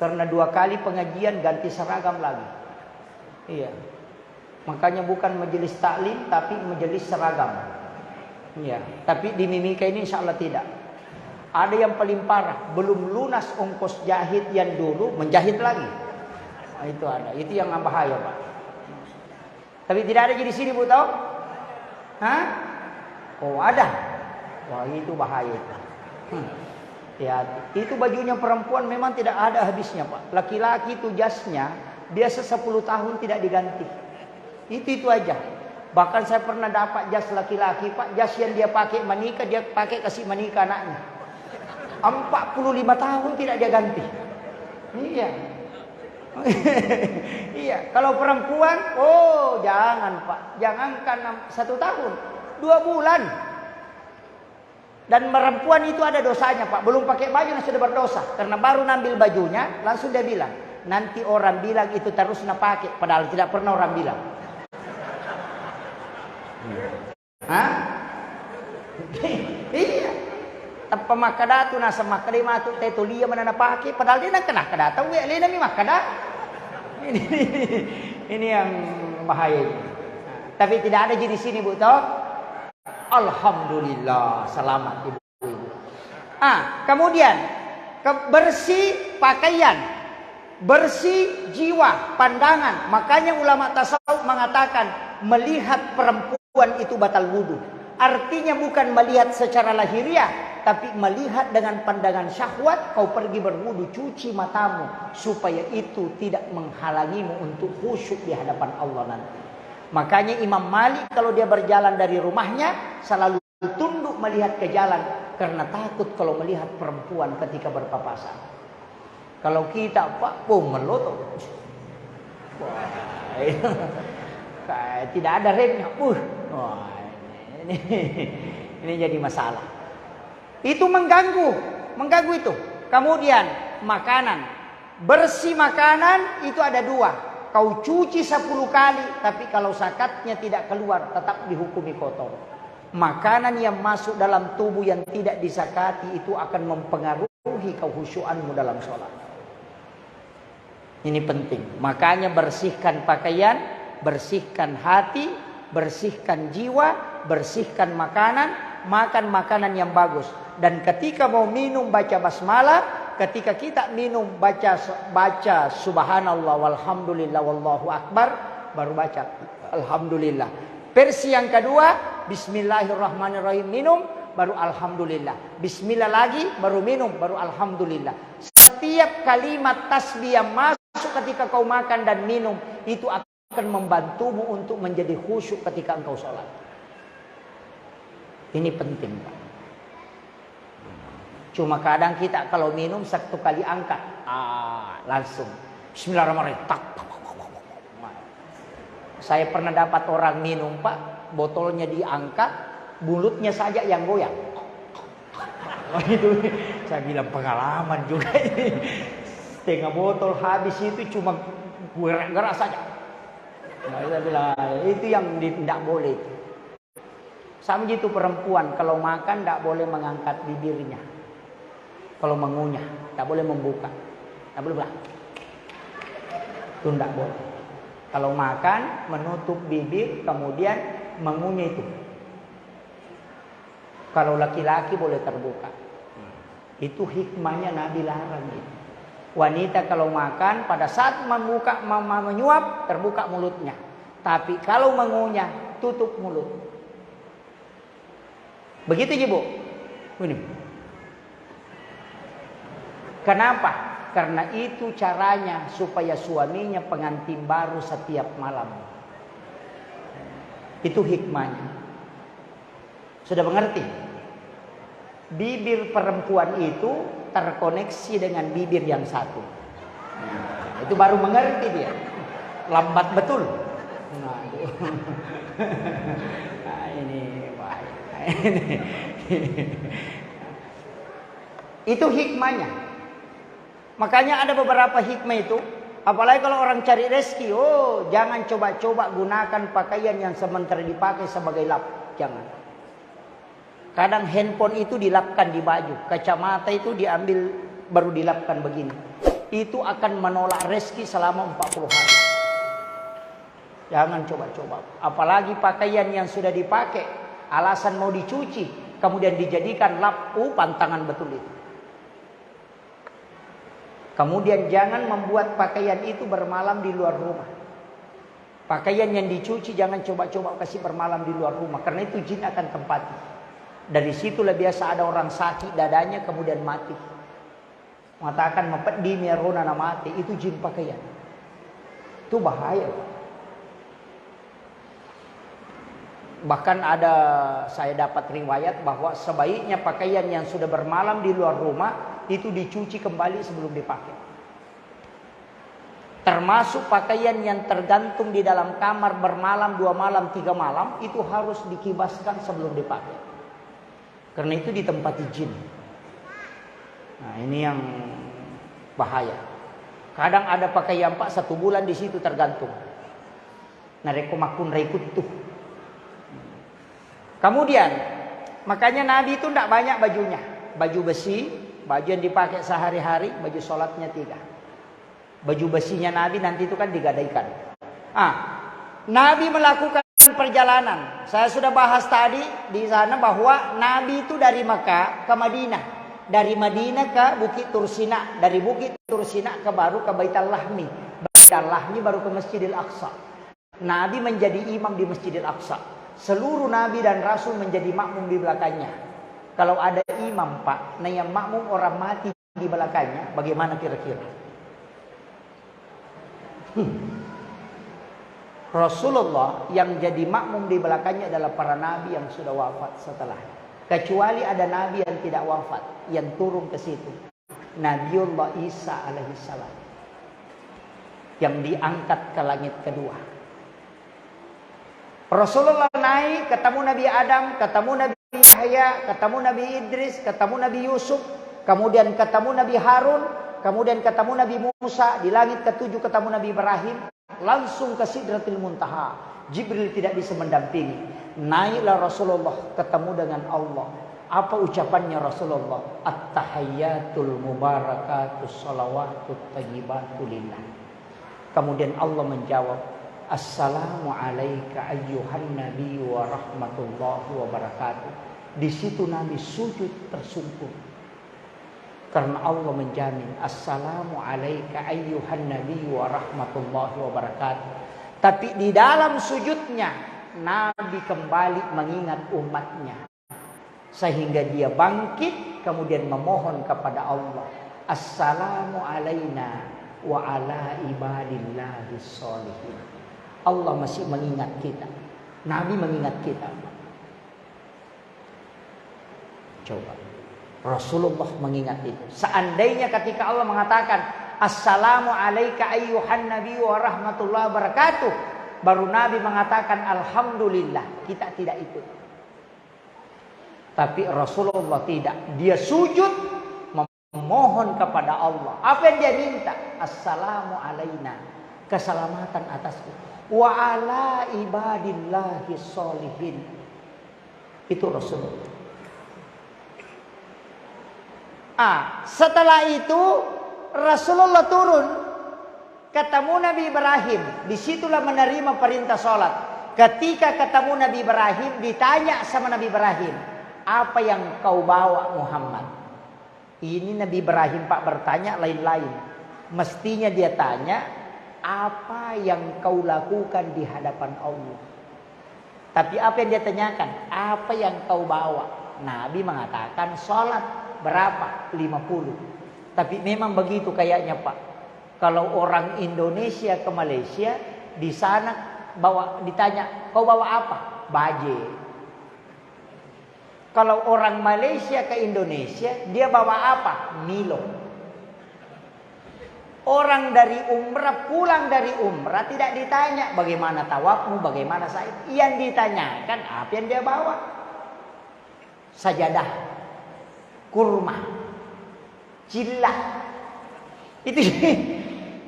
Karena 2 kali pengajian ganti seragam lagi. Iya. Makanya bukan majelis taklim tapi majelis seragam. Iya. Tapi di Mimika ini insya Allah tidak. Ada yang paling parah, belum lunas ongkos jahit yang dulu, menjahit lagi. Nah, itu ada, itu yang bahaya, Pak. Tapi tidak ada di sini, Bu, tahu? Hah? Oh, ada. Wah, itu bahaya. Ya, itu bajunya perempuan memang tidak ada habisnya, Pak. Laki-laki itu jasnya biasa 10 tahun tidak diganti. Itu aja. Bahkan saya pernah dapat jas laki-laki, Pak, jas yang dia pakai menikah, dia pakai kasih menikah anaknya. 45 tahun tidak dia ganti. Iya. Iya, kalau perempuan, oh jangan, Pak. Jangankan 1 tahun, 2 bulan. Dan perempuan itu ada dosanya, Pak. Belum pakai baju sudah berdosa. Karena baru ngambil bajunya, langsung dia bilang, nanti orang bilang itu terus nak pakai, padahal tidak pernah orang bilang. Hah? Iya. Tanpa makadatu nasa makadima tu tetulia mana nak pakai, padahal dia nak kena kadata. Weh, lena mi makada. Ini yang bahaya. Tapi tidak ada di sini, Bu, toh. Alhamdulillah, selamat ibu-ibu. Kemudian bersih pakaian, bersih jiwa, pandangan. Makanya ulama tasawuf mengatakan melihat perempuan itu batal wudu. Artinya bukan melihat secara lahiriah, tapi melihat dengan pandangan syahwat. Kau pergi berwudu, cuci matamu supaya itu tidak menghalangimu untuk khusyuk di hadapan Allah nanti. Makanya Imam Malik kalau dia berjalan dari rumahnya selalu tunduk melihat ke jalan karena takut kalau melihat perempuan ketika berpapasan. Kalau kita, Pak, melotot. Tidak ada remnya. Wah, ini jadi masalah. Itu mengganggu itu. Kemudian makanan, bersih makanan itu ada 2. Kau cuci 10 kali, tapi kalau zakatnya tidak keluar, tetap dihukumi kotor. Makanan yang masuk dalam tubuh yang tidak disakati itu akan mempengaruhi kehusyuanmu dalam sholat. Ini penting. Makanya bersihkan pakaian, bersihkan hati, bersihkan jiwa, bersihkan makanan, makan makanan yang bagus. Dan ketika mau minum baca basmalah. Ketika kita minum baca subhanallah walhamdulillah wallahu akbar, baru baca alhamdulillah. Versi yang kedua, bismillahirrahmanirrahim minum, baru alhamdulillah. Bismillah lagi, baru minum, baru alhamdulillah. Setiap kalimat tasbih yang masuk ketika kau makan dan minum itu akan membantumu untuk menjadi khusyuk ketika engkau sholat. Ini penting, Pak. Cuma kadang kita kalau minum 1 kali angkat, langsung bismillahirrahmanirrahim. Saya pernah dapat orang minum, Pak, botolnya diangkat, mulutnya saja yang goyang. Itu saya bilang pengalaman juga ini. Setengah botol habis itu cuma gerak-gerak saja. Saya bilang itu yang tidak boleh. Sama gitu perempuan kalau makan tidak boleh mengangkat bibirnya. Kalau mengunyah, tak boleh membuka, tak boleh buka. Itu tidak boleh. Kalau makan, menutup bibir, kemudian mengunyah itu. Kalau laki-laki boleh terbuka. Itu hikmahnya Nabi larang itu. Wanita kalau makan, pada saat membuka, menyuap, terbuka mulutnya. Tapi kalau mengunyah, tutup mulut. Begitu, Ibu. Ini. Kenapa? Karena itu caranya supaya suaminya pengantin baru setiap malam. Itu hikmahnya. Sudah mengerti? Bibir perempuan itu terkoneksi dengan bibir yang satu. Itu baru mengerti dia. Lambat betul. Ini baik. Itu hikmahnya. Makanya ada beberapa hikmah itu. Apalagi kalau orang cari rezeki. Jangan coba-coba gunakan pakaian yang sementara dipakai sebagai lap. Jangan. Kadang handphone itu dilapkan di baju. Kacamata itu diambil baru dilapkan begini. Itu akan menolak rezeki selama 40 hari. Jangan coba-coba. Apalagi pakaian yang sudah dipakai. Alasan mau dicuci. Kemudian dijadikan lap. Pantangan betul itu. Kemudian jangan membuat pakaian itu bermalam di luar rumah. Pakaian yang dicuci jangan coba-coba kasih bermalam di luar rumah. Karena itu jin akan tempati. Dari situlah biasa ada orang sakit dadanya kemudian mati. Mengatakan mempedi merona mati, itu jin pakaian. Itu bahaya. Bahkan ada saya dapat riwayat bahwa sebaiknya pakaian yang sudah bermalam di luar rumah itu dicuci kembali sebelum dipakai. Termasuk pakaian yang tergantung di dalam kamar bermalam 2 malam 3 malam itu harus dikibaskan sebelum dipakai. Karena itu ditempati jin. Nah, ini yang bahaya. Kadang ada pakaian Pak 1 bulan di situ tergantung. Nareko makun rekut tuh. Kemudian makanya Nabi itu tidak banyak bajunya. Baju besi, baju yang dipakai sehari-hari, baju sholatnya 3. Baju besinya Nabi nanti itu kan digadaikan. Nabi melakukan perjalanan. Saya sudah bahas tadi di sana bahwa Nabi itu dari Makkah ke Madinah. Dari Madinah ke Bukit Tursina. Dari Bukit Tursina baru ke Baitul Lahmi. Baitul Lahmi baru ke Masjidil Aqsa. Nabi menjadi imam di Masjidil Aqsa. Seluruh Nabi dan Rasul menjadi makmum di belakangnya. Kalau ada imam Pak, nah yang makmum orang mati di belakangnya, bagaimana kira-kira? Rasulullah yang jadi makmum di belakangnya adalah para nabi yang sudah wafat setelah. Kecuali ada nabi yang tidak wafat, yang turun ke situ. Nabiullah Isa alaihissalam. Yang diangkat ke langit kedua. Rasulullah naik, ketemu Nabi Adam, ketemu Nabi Yahya, ketemu Nabi Idris, ketemu Nabi Yusuf, kemudian ketemu Nabi Harun, kemudian ketemu Nabi Musa, di langit ke-7 ketemu Nabi Ibrahim, langsung ke Sidratil Muntaha. Jibril tidak bisa mendampingi. Naiklah Rasulullah ketemu dengan Allah. Apa ucapannya Rasulullah? At-tahiyyatul mubarakatus salawatut thayyibatu lillah. Kemudian Allah menjawab, Assalamu alayka ayyuhan nabi wa rahmatullahi wa barakatuh. Di situ Nabi sujud tersungkur. Karena Allah menjamin Assalamu alayka ayyuhan nabi wa rahmatullahi wa barakatuh. Tapi di dalam sujudnya Nabi kembali mengingat umatnya. Sehingga dia bangkit kemudian memohon kepada Allah. Assalamu alayna wa ala ibadillahi sholihin. Allah masih mengingat kita. Nabi mengingat kita. Coba. Rasulullah mengingat itu. Seandainya ketika Allah mengatakan Assalamu alayka ayyuhan nabi wa rahmatullahi wabarakatuh, baru Nabi mengatakan Alhamdulillah, kita tidak ikut. Tapi Rasulullah tidak. Dia sujud memohon kepada Allah. Apa yang dia minta? Assalamu alayna, keselamatan atasku. Wa ala ibadillahi sholihin. Itu Rasulullah. Setelah itu Rasulullah turun ketemu Nabi Ibrahim. Disitulah menerima perintah sholat. Ketika ketemu Nabi Ibrahim, ditanya sama Nabi Ibrahim, apa yang kau bawa Muhammad? Ini Nabi Ibrahim Pak bertanya lain-lain. Mestinya dia tanya, apa yang kau lakukan di hadapan Allah? Tapi apa yang dia tanyakan? Apa yang kau bawa? Nabi mengatakan sholat. Berapa? 50. Tapi memang begitu kayaknya Pak. Kalau orang Indonesia ke Malaysia, di sana ditanya, kau bawa apa? Baje. Kalau orang Malaysia ke Indonesia, dia bawa apa? Milo. Orang dari umrah pulang dari umrah tidak ditanya bagaimana tawafmu, bagaimana sa'i. Yang ditanyakan apa yang dia bawa? Sajadah, kurma, cilah. Itu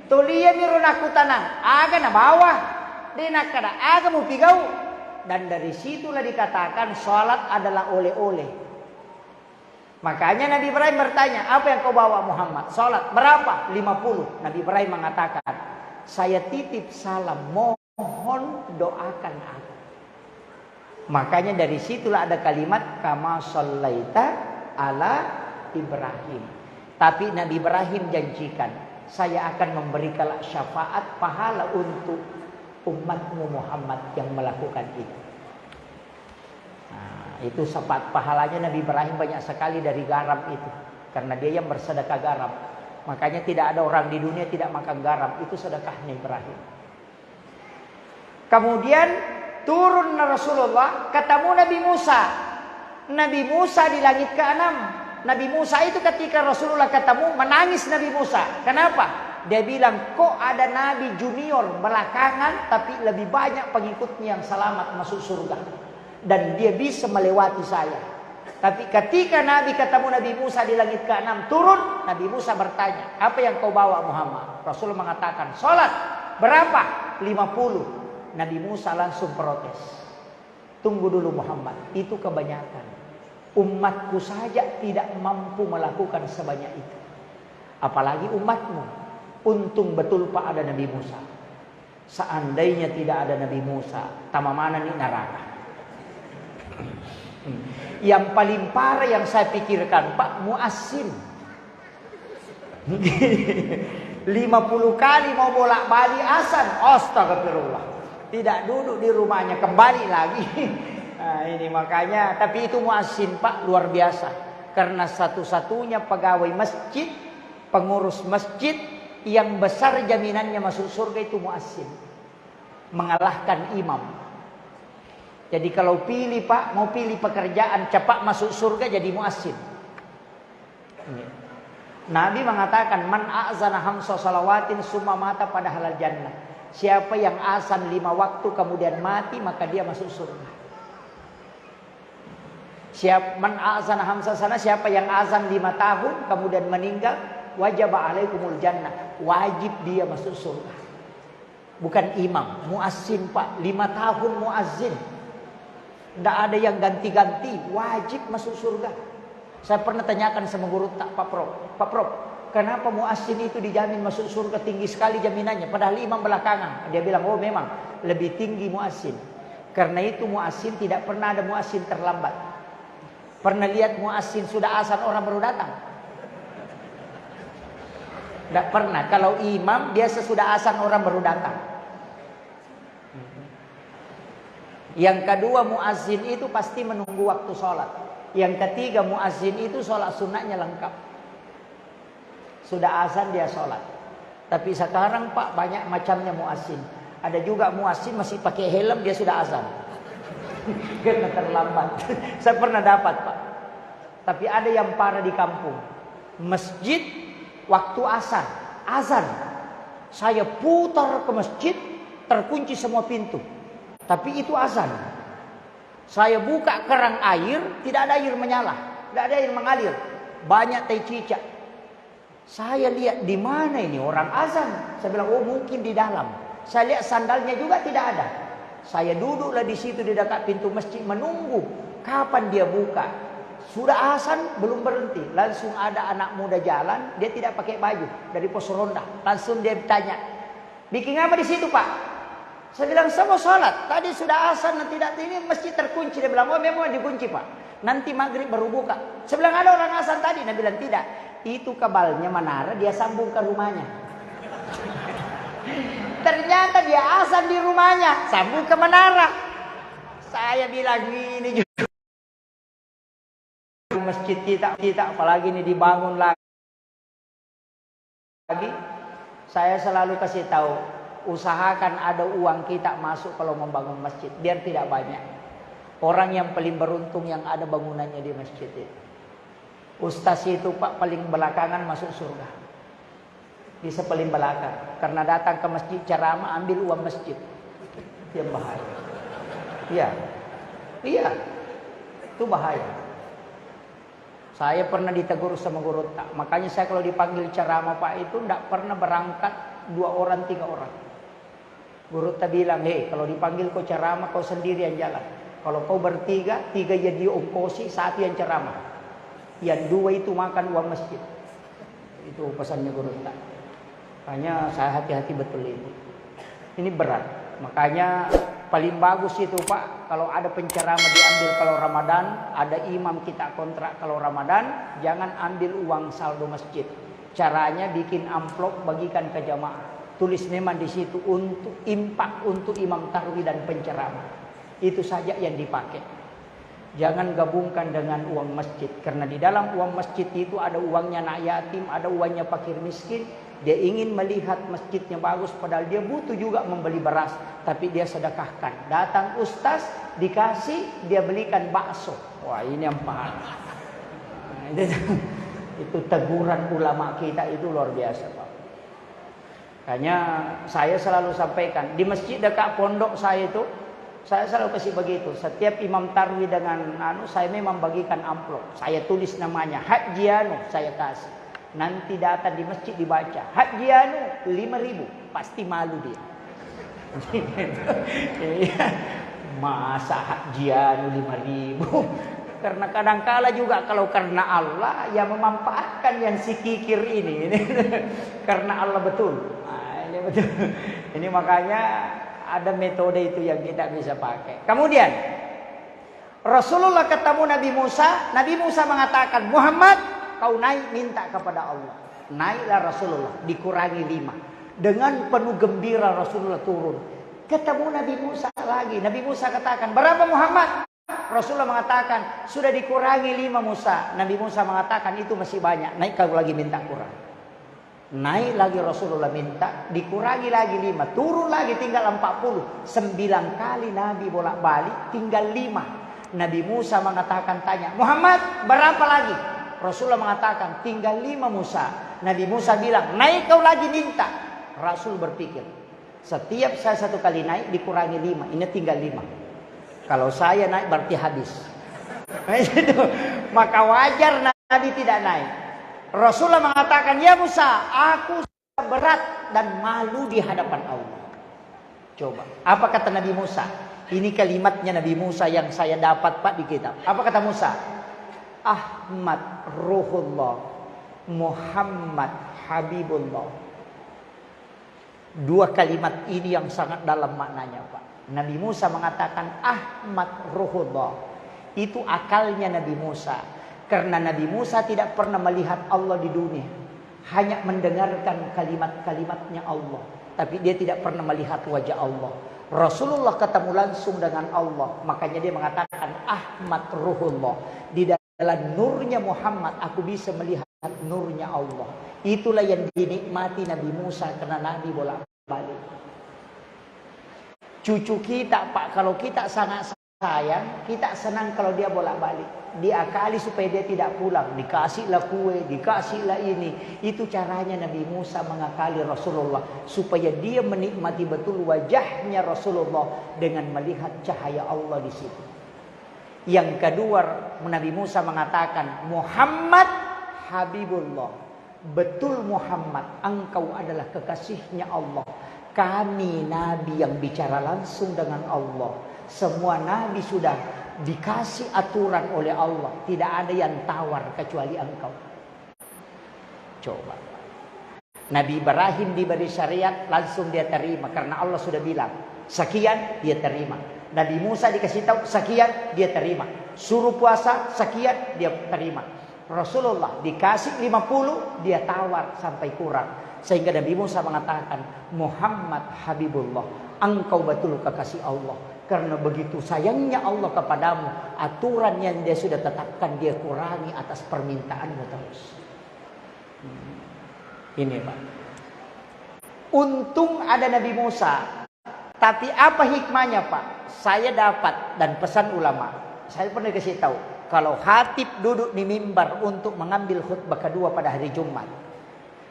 tulian ni ronaku tanang. Aga na bawa, denak kada aga mu pigau. Dan dari situlah dikatakan sholat adalah oleh-oleh. Makanya Nabi Ibrahim bertanya, apa yang kau bawa Muhammad? Sholat. Berapa? 50. Nabi Ibrahim mengatakan, saya titip salam, mohon doakan aku. Makanya dari situlah ada kalimat, kama shallaita ala Ibrahim. Tapi Nabi Ibrahim janjikan, saya akan memberikan syafaat pahala untuk umatmu Muhammad yang melakukan itu. Nah, itu sepat pahalanya Nabi Ibrahim banyak sekali dari garam itu. Karena dia yang bersedekah garam. Makanya tidak ada orang di dunia tidak makan garam. Itu sedekahnya Ibrahim. Kemudian turun Rasulullah, ketemu Nabi Musa. Nabi Musa di langit ke-6. Nabi Musa itu ketika Rasulullah ketemu, menangis Nabi Musa. Kenapa? Dia bilang, kok ada Nabi junior belakangan, tapi lebih banyak pengikutnya yang selamat masuk surga. Dan dia bisa melewati saya. Tapi ketika Nabi ketemu Nabi Musa di langit ke-6 turun, Nabi Musa bertanya, apa yang kau bawa Muhammad? Rasulullah mengatakan, sholat. Berapa? 50. Nabi Musa langsung protes. Tunggu dulu Muhammad, itu kebanyakan. Umatku saja tidak mampu melakukan sebanyak itu. Apalagi umatmu. Untung betul Pak ada Nabi Musa. Seandainya tidak ada Nabi Musa, tama mana nih neraka. Yang paling parah yang saya pikirkan Pak, muazzin. 50 kali mau bolak-balik azan, astagfirullah. Tidak duduk di rumahnya, kembali lagi. Nah, ini makanya, tapi itu muazzin Pak luar biasa. Karena satu-satunya pegawai masjid, pengurus masjid yang besar jaminannya masuk surga itu muazzin. Mengalahkan imam. Jadi kalau pilih Pak, mau pilih pekerjaan cepat masuk surga jadi muazzin. Nabi mengatakan man a'zana hamsa salawatin summa mata pada halal jannah. Siapa yang azan 5 waktu kemudian mati maka dia masuk surga. Man a'zana hamsa sana, siapa yang azan 5 tahun kemudian meninggal wajib alaikumul jannah, wajib dia masuk surga. Bukan imam, muazzin Pak, 5 tahun muazzin. Tidak ada yang ganti-ganti, wajib masuk surga. Saya pernah tanyakan sama guru tak Pak Prof, kenapa muazzin itu dijamin masuk surga tinggi sekali jaminannya, padahal imam belakangan? Dia bilang, oh memang lebih tinggi muazzin. Karena itu muazzin tidak pernah ada muazzin terlambat. Pernah lihat muazzin sudah azan orang baru datang? Tidak pernah. Kalau imam dia sesudah azan orang baru datang. Yang kedua, muazzin itu pasti menunggu waktu sholat. Yang ketiga, muazzin itu sholat sunnahnya lengkap. Sudah azan dia sholat. Tapi sekarang Pak banyak macamnya muazzin. Ada juga muazzin masih pakai helm dia sudah azan. Karena terlambat. Saya pernah dapat Pak. Tapi ada yang parah di kampung. Masjid waktu azan. Saya putar ke masjid, terkunci semua pintu. Tapi itu azan. Saya buka kerang air, tidak ada air menyala, tidak ada air mengalir. Banyak teh cicak. Saya lihat di mana ini orang azan. Saya bilang, oh mungkin di dalam. Saya lihat sandalnya juga tidak ada. Saya duduklah di situ di dekat pintu masjid menunggu kapan dia buka. Sudah azan belum berhenti. Langsung ada anak muda jalan, dia tidak pakai baju dari pos ronda. Langsung dia tanya, bikin apa di situ Pak? Saya bilang, saya mau sholat. Tadi sudah azan dan tidak, ini masjid terkunci. Dia bilang, oh memang dikunci Pak. Nanti maghrib baru buka. Saya bilang, ada orang azan tadi. Dia bilang, tidak. Itu kabalnya menara, dia sambung ke rumahnya. Ternyata dia azan di rumahnya, sambung ke menara. Saya bilang, ini juga masjid kita apalagi ini dibangun lagi. Saya selalu kasih tahu, usahakan ada uang kita masuk kalau membangun masjid, biar tidak banyak. Orang yang paling beruntung yang ada bangunannya di masjid itu. Ustaz itu Pak paling belakangan masuk surga. Bisa paling belakang. Karena datang ke masjid ceramah ambil uang masjid. Yang bahaya. Iya. Itu bahaya. Saya pernah ditegur sama guru tak. Makanya saya kalau dipanggil ceramah Pak itu tidak pernah berangkat 2 orang 3 orang. Guru tak bilang, kalau dipanggil kau ceramah kau sendiri yang jalan. Kalau kau bertiga, 3 jadi ongkosi, 1 yang ceramah. Yang 2 itu makan uang masjid. Itu pesannya guru tak. Makanya saya hati-hati betul itu. Ini berat. Makanya paling bagus itu Pak, kalau ada penceramah diambil kalau Ramadan, ada imam kita kontrak kalau Ramadan, jangan ambil uang saldo masjid. Caranya bikin amplop bagikan ke jamaah. Tulis memang di situ untuk impak untuk imam tarwih dan penceramah. Itu saja yang dipakai. Jangan gabungkan dengan uang masjid. Karena di dalam uang masjid itu ada uangnya anak yatim, ada uangnya fakir miskin. Dia ingin melihat masjidnya bagus, padahal dia butuh juga membeli beras, tapi dia sedekahkan. Datang ustaz, dikasih, dia belikan bakso. Wah, ini yang pahala. Itu teguran ulama kita itu luar biasa, Pak. Makanya saya selalu sampaikan, di masjid dekat pondok saya itu, saya selalu kasih begitu. Setiap imam tarwih dengan saya memang bagikan amplop. Saya tulis namanya, Hajianu saya kasih. Nanti datang di masjid dibaca, Hajianu 5.000, pasti malu dia. Masa Hajianu 5.000? Karena kadangkala juga kalau karena Allah yang memanfaatkan yang si kikir ini. Karena Allah betul. Nah, ini betul. Ini makanya ada metode itu yang kita bisa pakai. Kemudian Rasulullah ketemu Nabi Musa. Nabi Musa mengatakan, Muhammad, kau naik minta kepada Allah. Naiklah Rasulullah, dikurangi 5. Dengan penuh gembira Rasulullah turun. Ketemu Nabi Musa lagi. Nabi Musa katakan, berapa Muhammad? Rasulullah mengatakan, sudah dikurangi 5 Musa. Nabi Musa mengatakan, itu masih banyak. Naik kau lagi minta kurang. Naik lagi Rasulullah minta, dikurangi lagi 5. Turun lagi tinggal 40. 9 kali Nabi bolak-balik, tinggal 5. Nabi Musa mengatakan, tanya, Muhammad, berapa lagi? Rasulullah mengatakan, tinggal 5 Musa. Nabi Musa bilang, naik kau lagi minta. Rasul berpikir, setiap saya 1 kali naik dikurangi 5, ini tinggal 5. Kalau saya naik berarti habis. Maka wajar Nabi tidak naik. Rasulullah mengatakan, ya Musa, aku sudah berat dan malu di hadapan Allah. Coba, apa kata Nabi Musa? Ini kalimatnya Nabi Musa yang saya dapat Pak di kitab. Apa kata Musa? Ahmad Ruhullah, Muhammad Habibullah. 2 kalimat ini yang sangat dalam maknanya Pak. Nabi Musa mengatakan Ahmad Ruhullah. Itu akalnya Nabi Musa. Karena Nabi Musa tidak pernah melihat Allah di dunia. Hanya mendengarkan kalimat-kalimatnya Allah. Tapi dia tidak pernah melihat wajah Allah. Rasulullah ketemu langsung dengan Allah. Makanya dia mengatakan Ahmad Ruhullah. Di dalam nurnya Muhammad aku bisa melihat nurnya Allah. Itulah yang dinikmati Nabi Musa karena Nabi bolak-balik. Cucu kita Pak, kalau kita sangat sayang, kita senang kalau dia bolak-balik. Diakali supaya dia tidak pulang. Dikasihlah kue, dikasihlah ini. Itu caranya Nabi Musa mengakali Rasulullah. Supaya dia menikmati betul wajahnya Rasulullah dengan melihat cahaya Allah di situ. Yang kedua, Nabi Musa mengatakan, Muhammad Habibullah. Betul Muhammad, engkau adalah kekasihnya Allah. Kami Nabi yang bicara langsung dengan Allah. Semua Nabi sudah dikasih aturan oleh Allah. Tidak ada yang tawar kecuali engkau. Coba. Nabi Ibrahim diberi syariat, langsung dia terima. Karena Allah sudah bilang, sekian dia terima. Nabi Musa dikasih tahu, sekian dia terima. Suruh puasa, sekian dia terima. Rasulullah dikasih 50, dia tawar sampai kurang. Sehingga Nabi Musa mengatakan, Muhammad Habibullah, engkau betul kekasih Allah. Karena begitu sayangnya Allah kepadamu, aturan yang dia sudah tetapkan dia kurangi atas permintaanmu terus. Ini Pak. Untung ada Nabi Musa. Tapi apa hikmahnya Pak? Saya dapat dan pesan ulama. Saya pernah kasih tahu. Kalau khatib duduk di mimbar untuk mengambil khutbah kedua pada hari Jumat.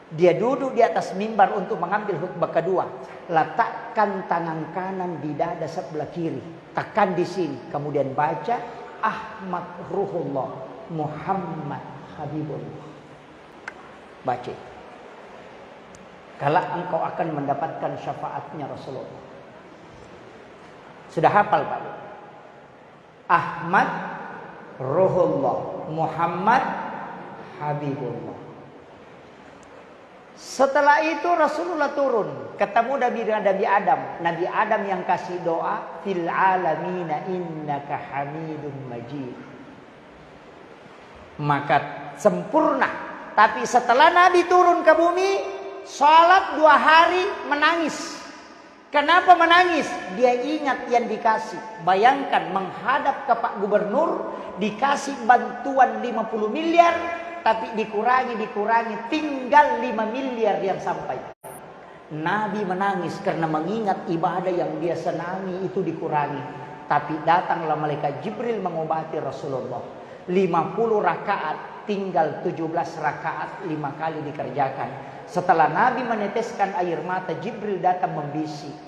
Dia duduk di atas mimbar untuk mengambil khutbah kedua. Letakkan tangan kanan di dada sebelah kiri. Tekan di sini. Kemudian baca Ahmad Ruhullah, Muhammad Habibullah. Baca. Kalau engkau akan mendapatkan syafaatnya Rasulullah. Sudah hafal Pak? Ahmad Ruhullah, Muhammad Habibullah. Setelah itu Rasulullah turun, ketemu Nabi dengan Nabi Adam. Nabi Adam yang kasih doa, fil alamina innaka hamidun majid. Maka sempurna. Tapi setelah Nabi turun ke bumi, sholat 2 hari menangis. Kenapa menangis? Dia ingat yang dikasih. Bayangkan menghadap ke Pak Gubernur, dikasih bantuan 50 miliar, tapi dikurangi, tinggal 5 miliar yang sampai. Nabi menangis karena mengingat ibadah yang dia senangi itu dikurangi. Tapi datanglah malaikat Jibril mengobati Rasulullah. 50 rakaat, tinggal 17 rakaat, 5 kali dikerjakan. Setelah Nabi meneteskan air mata, Jibril datang membisik.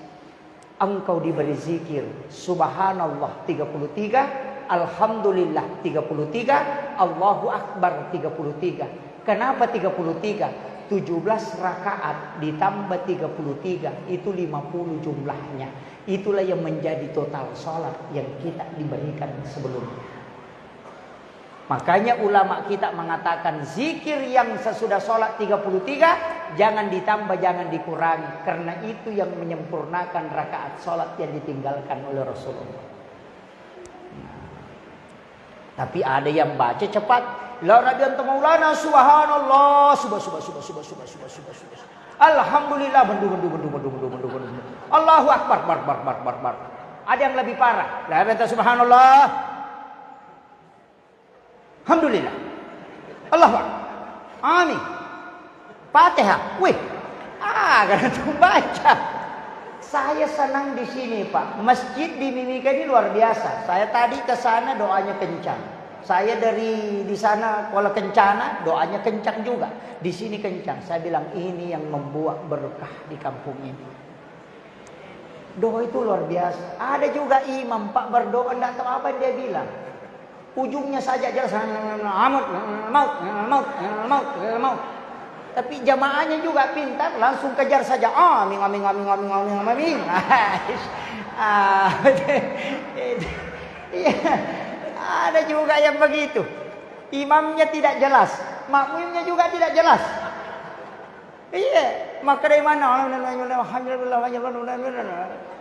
Engkau diberi zikir Subhanallah 33, Alhamdulillah 33, Allahu Akbar 33. Kenapa 33? 17 rakaat ditambah 33, itu 50 jumlahnya. Itulah yang menjadi total salat yang kita diberikan sebelumnya. Makanya ulama kita mengatakan zikir yang sesudah sholat 33 jangan ditambah, jangan dikurangi. Karena itu yang menyempurnakan rakaat sholat yang ditinggalkan oleh Rasulullah. Tapi ada yang baca cepat. La radiyallahu maulana subhanallah subhanallah. Alhamdulillah bendu. Allahu akbar bar. Ada yang lebih parah. La radiyallahu subhanallah. Alhamdulillah. Allahu Akbar. Amin. Fatihah. Wih. Karena itu baca. Saya senang di sini, Pak. Masjid di Mimika ini luar biasa. Saya tadi ke sana doanya kencang. Saya dari di sana kalau kencana doanya kencang juga. Di sini kencang. Saya bilang ini yang membuat berkah di kampung ini. Doa itu luar biasa. Ada juga imam Pak berdoa enggak tahu apa dia bilang. Ujungnya saja jelas maut. Tapi jamaahnya juga pintar, langsung kejar saja amin. Ada juga yang begitu. Imamnya tidak jelas, makmumnya juga tidak jelas. Iya, maka dari mana?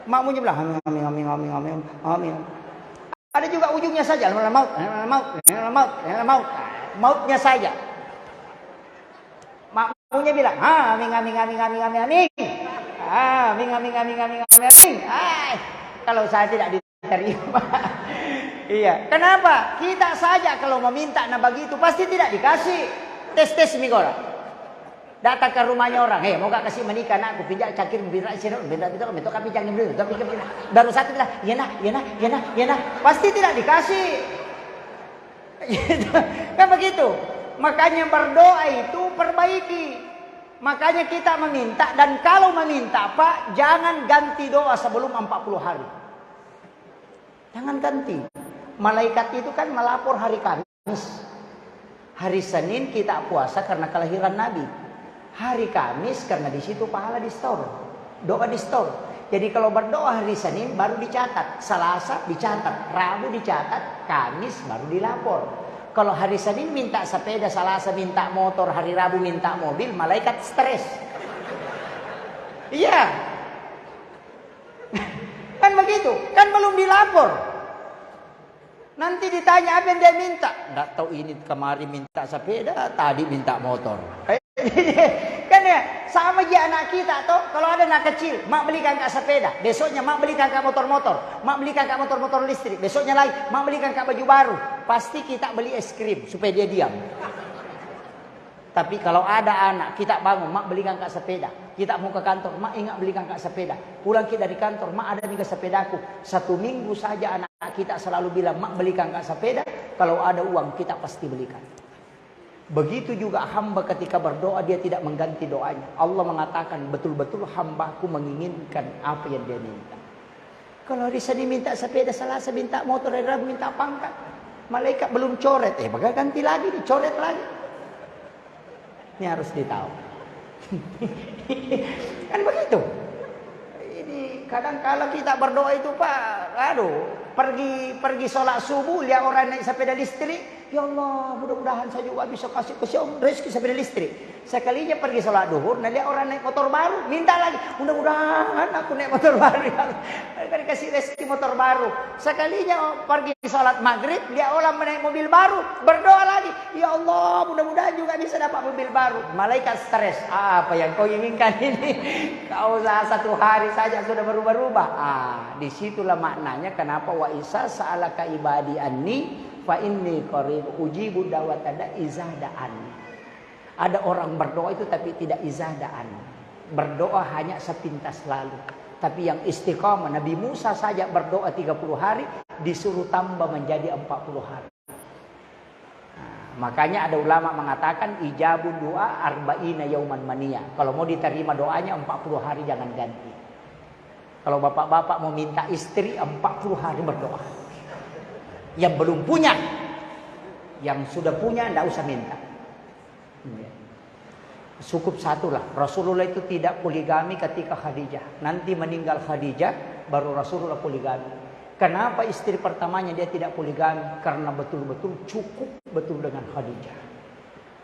Makmumnya bilang amin. Ada juga ujungnya saja mautnya saja. Makmumnya bilang amin. Kalau saya tidak diterima. Iya, kenapa? Kita saja kalau meminta begitu pasti tidak dikasih. Tes migora. Datang ke rumahnya orang, mau gak kasih menikah nak, aku pinjak cakir bira kami jangan beli, tapi baru satu bilang, ya nak, pasti tidak dikasih. Gitu. Kan begitu. Makanya berdoa itu perbaiki. Makanya kita meminta, dan kalau meminta Pak, jangan ganti doa sebelum 40 hari. Jangan ganti. Malaikat itu kan melapor hari Kamis. Hari Senin kita puasa karena kelahiran Nabi. Hari Kamis karena di situ pahala di store, doa di store. Jadi kalau berdoa hari Senin baru dicatat, Selasa dicatat, Rabu dicatat, Kamis baru dilapor. Kalau hari Senin minta sepeda, Selasa minta motor, hari Rabu minta mobil, malaikat stres. Iya, kan begitu, kan belum dilapor. Nanti ditanya apa yang dia minta. Nggak tahu, ini kemarin minta sepeda, tadi minta motor. Kan ya sama aja anak kita toh. Kalau ada anak kecil, mak belikan kak sepeda, besoknya mak belikan kak motor-motor, mak belikan kak motor-motor listrik, besoknya lagi mak belikan kak baju baru. Pasti kita beli es krim supaya dia diam. Tapi kalau ada anak kita bangun, mak belikan kak sepeda, kita mau ke kantor, mak ingat belikan kak sepeda. Pulang kita dari kantor, mak ada nih ke sepedaku. 1 minggu saja anak kita selalu bilang, mak belikan kak sepeda. Kalau ada uang kita pasti belikan. Begitu juga hamba ketika berdoa dia tidak mengganti doanya. Allah mengatakan betul-betul hambaku menginginkan apa yang dia minta. Kalau hari Senin minta sepeda, Selasa minta motor, hari Rabu minta pangkat. Malaikat belum coret, maka ganti lagi, dicoret lagi. Ini harus ditahu. Kan begitu. Ini kadang kala kita berdoa itu Pak, pergi sholat subuh lihat orang naik sepeda listrik. Ya Allah, mudah-mudahan saya juga bisa kasih rezeki sampai listrik. Sekalinya pergi sholat duhur, nah lihat orang naik motor baru, minta lagi. Mudah-mudahan aku naik motor baru. Kan kasih rezeki motor baru. Sekalinya pergi sholat maghrib, lihat orang naik mobil baru, berdoa lagi. Ya Allah, mudah-mudahan juga bisa dapat mobil baru. Malaikat stres. Apa yang kau inginkan ini? Kau usaha 1 hari saja sudah berubah-ubah. Disitulah maknanya kenapa wa isa sa'alaka ibadi anni fa inni qarib ujibu da'watada iza da'an. Ada orang berdoa itu tapi tidak iza da'an. Berdoa hanya sepintas lalu. Tapi yang istiqamah, Nabi Musa saja berdoa 30 hari disuruh tambah menjadi 40 hari. Makanya ada ulama mengatakan ijabun doa arba'ina yauman mania. Kalau mau diterima doanya 40 hari jangan ganti. Kalau bapak-bapak mau minta istri 40 hari berdoa. Yang belum punya, yang sudah punya tidak usah minta. Cukup satulah. Rasulullah itu tidak poligami ketika Khadijah. Nanti meninggal Khadijah baru Rasulullah poligami. Kenapa istri pertamanya dia tidak poligami? Karena betul-betul cukup betul dengan Khadijah.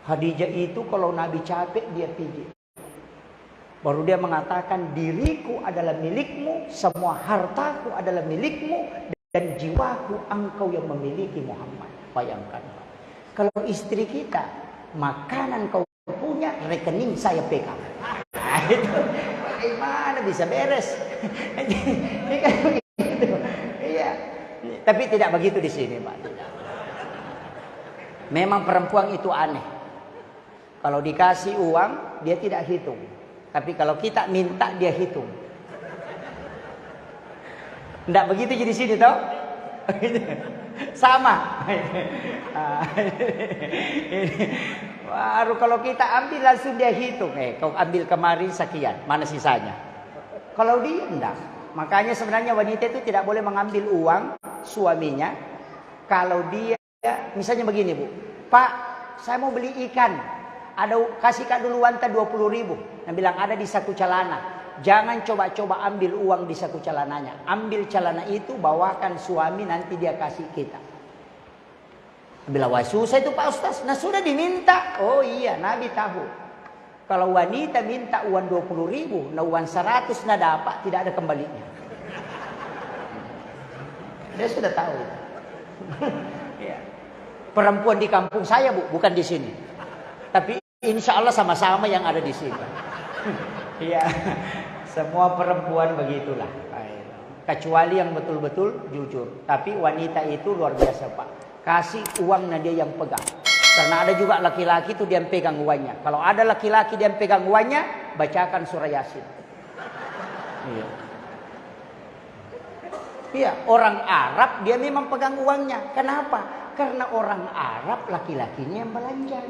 Khadijah itu kalau Nabi capek dia pijit. Baru dia mengatakan diriku adalah milikmu, semua hartaku adalah milikmu, dan jiwaku engkau yang memiliki Muhammad. Bayangkan. Kalau istri kita, makanan kau punya, rekening saya pegang. Itu bagaimana bisa beres? Iya. Tapi tidak begitu di sini, Pak. Memang perempuan itu aneh. Kalau dikasih uang, dia tidak hitung. Tapi kalau kita minta, dia hitung. Tidak begitu jadi sini toh? Sama. Baru kalau kita ambil langsung dia hitung. Kau ambil kemarin sekian, mana sisanya? Kalau dia enggak. Makanya sebenarnya wanita itu tidak boleh mengambil uang suaminya. Kalau dia, misalnya begini Bu. Pak, saya mau beli ikan. Kasih kak dulu wanta 20.000. Nah bilang ada di saku celana. Jangan coba-coba ambil uang di saku celananya. Ambil celana itu, bawakan suami, nanti dia kasih kita. Bila wah susah itu Pak Ustaz. Nah sudah diminta. Oh iya, Nabi tahu. Kalau wanita minta uang 20.000, nah uang 100 nah dapat, tidak ada kembalinya. Dia sudah tahu. Ya. Perempuan di kampung saya Bu, bukan di sini. Tapi insya Allah sama-sama yang ada di sini. Iya. Semua perempuan begitulah. Kecuali yang betul-betul jujur. Tapi wanita itu luar biasa Pak. Kasih uang nah dia yang pegang. Karena ada juga laki-laki itu dia yang pegang uangnya. Kalau ada laki-laki dia yang pegang uangnya, bacakan surah Yasin. Iya. Iya, orang Arab dia memang pegang uangnya. Kenapa? Karena orang Arab laki-lakinya yang belanja.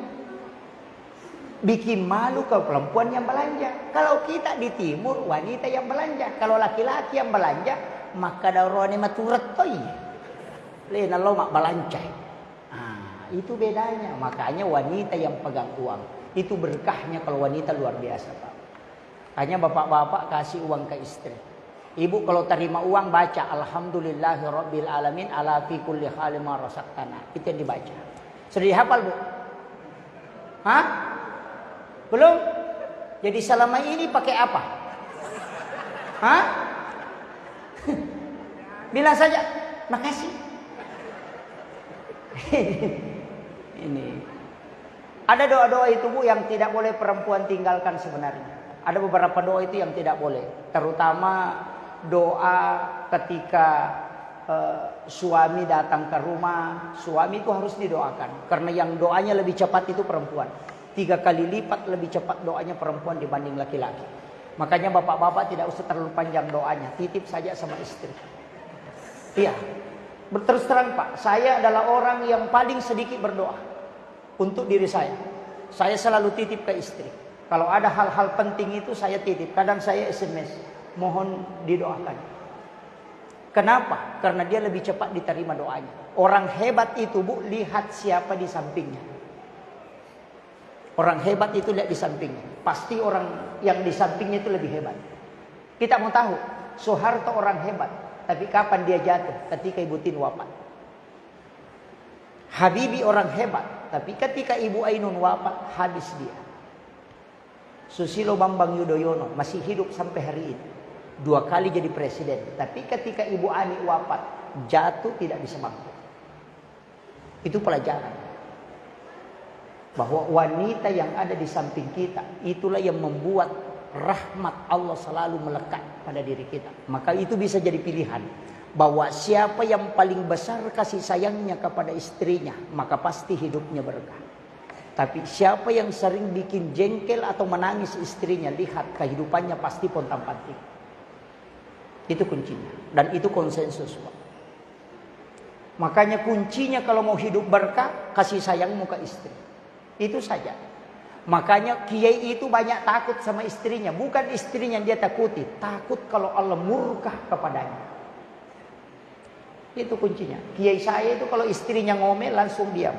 Bikin malu kalau perempuan yang belanja. Kalau kita di timur wanita yang belanja. Kalau laki-laki yang belanja, maka darone maturat toy. Lena lo mak belanja. Itu bedanya. Makanya wanita yang pegang uang. Itu berkahnya kalau wanita luar biasa Pak. Hanya bapak-bapak kasih uang ke istri. Ibu kalau terima uang baca Alhamdulillahirabbil alamin ala fi kulli halin ma razaqtana. Itu yang dibaca. Sudah dihafal Bu? Hah? Belum? Jadi selama ini pakai apa? Hah? Bilang saja makasih. Ini. Ada doa-doa itu Bu yang tidak boleh perempuan tinggalkan sebenarnya. Ada beberapa doa itu yang tidak boleh. Terutama doa ketika suami datang ke rumah. Suami itu harus didoakan. Karena yang doanya lebih cepat itu perempuan. 3 kali lipat lebih cepat doanya perempuan dibanding laki-laki. Makanya bapak-bapak tidak usah terlalu panjang doanya. Titip saja sama istri. Iya. Terus terang Pak, saya adalah orang yang paling sedikit berdoa untuk diri saya. Saya selalu titip ke istri. Kalau ada hal-hal penting itu saya titip. Kadang saya SMS, mohon didoakan. Kenapa? Karena dia lebih cepat diterima doanya. Orang hebat itu Bu, lihat siapa di sampingnya. Orang hebat itu lihat di sampingnya. Pasti orang yang di sampingnya itu lebih hebat. Kita mau tahu, Soeharto orang hebat. Tapi kapan dia jatuh? Ketika Ibu Tin wafat. Habibie orang hebat, tapi ketika Ibu Ainun wafat, habis dia. Susilo Bambang Yudhoyono masih hidup sampai hari ini. 2 kali jadi presiden, tapi ketika Ibu Ani wafat, jatuh tidak bisa bangkit. Itu pelajaran. Bahwa wanita yang ada di samping kita, itulah yang membuat rahmat Allah selalu melekat pada diri kita. Maka itu bisa jadi pilihan. Bahwa siapa yang paling besar kasih sayangnya kepada istrinya, maka pasti hidupnya berkah. Tapi siapa yang sering bikin jengkel atau menangis istrinya, lihat kehidupannya pasti pontang-panting. Itu kuncinya. Dan itu konsensus, Pak. Makanya kuncinya kalau mau hidup berkah, kasih sayangmu ke istri. Itu saja. Makanya kiai itu banyak takut sama istrinya. Bukan istrinya dia takuti. Takut kalau Allah murka kepadanya. Itu kuncinya. Kiai saya itu kalau istrinya ngomel langsung diam.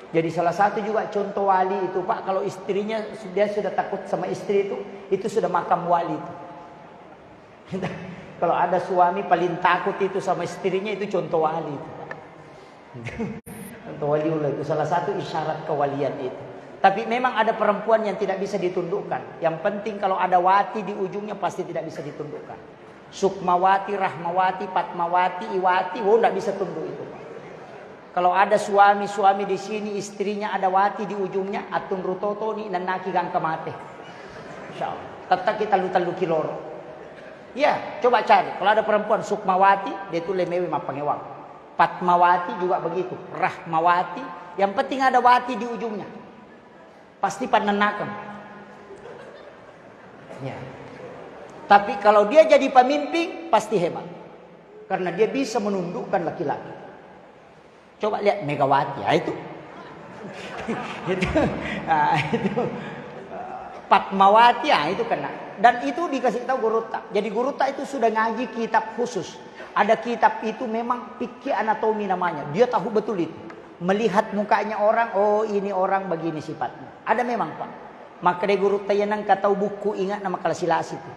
Jadi salah satu juga contoh wali itu, Pak, kalau istrinya dia sudah takut sama istri itu sudah makam wali itu. Kalau ada suami paling takut itu sama istrinya, itu contoh wali itu. Contoh waliullah itu salah satu isyarat kewalian itu. Tapi memang ada perempuan yang tidak bisa ditundukkan. Yang penting kalau ada wati di ujungnya pasti tidak bisa ditundukkan. Sukmawati, Rahmawati, Patmawati, Iwati, tidak bisa tunduk itu, Pak. Kalau ada suami di sini istrinya ada wati di ujungnya, atun rutoto ni nanaki gang kamate. Insyaallah. Tetap kita lu kiloro. Ya, coba cari. Kalau ada perempuan Sukmawati, dia itu lemewi mapangewang. Patmawati juga begitu. Rahmawati, yang penting ada wati di ujungnya. Pasti panenakam. Ya. Tapi kalau dia jadi pemimpin, pasti hebat. Karena dia bisa menundukkan laki-laki. Coba lihat Megawati, ya itu. Itu. Patmawati, ya itu kena. Dan itu dikasih tahu Guruta. Jadi Guruta itu sudah ngaji kitab khusus. Ada kitab itu memang fikih anatomi namanya. Dia tahu betul itu. Melihat mukanya orang, oh ini orang begini sifatnya. Ada memang, Pak. Maka dari Guruta yang kata buku ingat nama Kalasilas itu.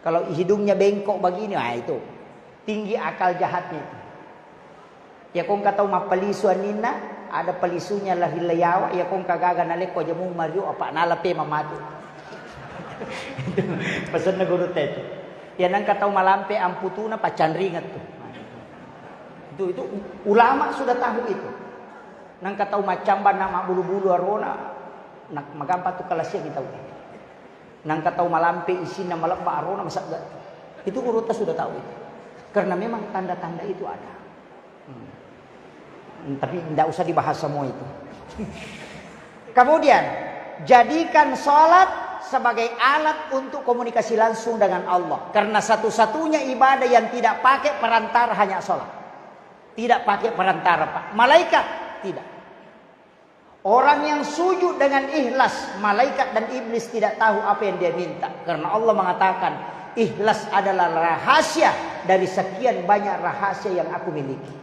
Kalau hidungnya bengkok begini, itu tinggi akal jahatnya itu. Ya kong kata mapalisu anina, ada pelisunya lah hilayawa, ya kong kagaga naleko jamu mariu apa nalape mamatu. Pesan na Guruta itu. Ya nang kata malampe amputuna pacan ringat tuh. Itu ulama sudah tahu itu. Nang kata macamba nama bulu-bulu arona, nak magampa tu kalasya kita tahu. Nang katau malampe isina malapa arona masak gak. Itu Guruta sudah tahu itu. Karena memang tanda-tanda itu ada. Tapi tidak usah dibahas semua itu. Kemudian jadikan sholat sebagai alat untuk komunikasi langsung dengan Allah. Karena satu-satunya ibadah yang tidak pakai perantara hanya sholat. Tidak pakai perantara, Pak. Malaikat tidak. Orang yang sujud dengan ikhlas, malaikat dan iblis tidak tahu apa yang dia minta. Karena Allah mengatakan, ikhlas adalah rahasia dari sekian banyak rahasia yang aku miliki.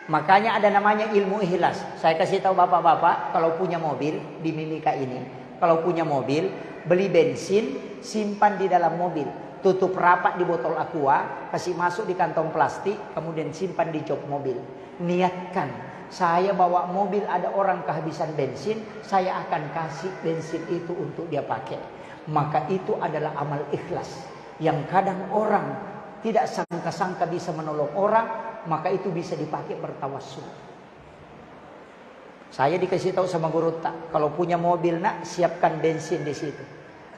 Makanya ada namanya ilmu ikhlas. Saya kasih tahu bapak-bapak, kalau punya mobil di Mimika ini, kalau punya mobil, beli bensin, simpan di dalam mobil. Tutup rapat di botol aqua, kasih masuk di kantong plastik, kemudian simpan di jok mobil. Niatkan. Saya bawa mobil ada orang kehabisan bensin, saya akan kasih bensin itu untuk dia pakai. Maka itu adalah amal ikhlas. Yang kadang orang tidak sangka-sangka bisa menolong orang, maka itu bisa dipakai bertawassul. Saya dikasih tahu sama Guruta, kalau punya mobil nak siapkan bensin di situ.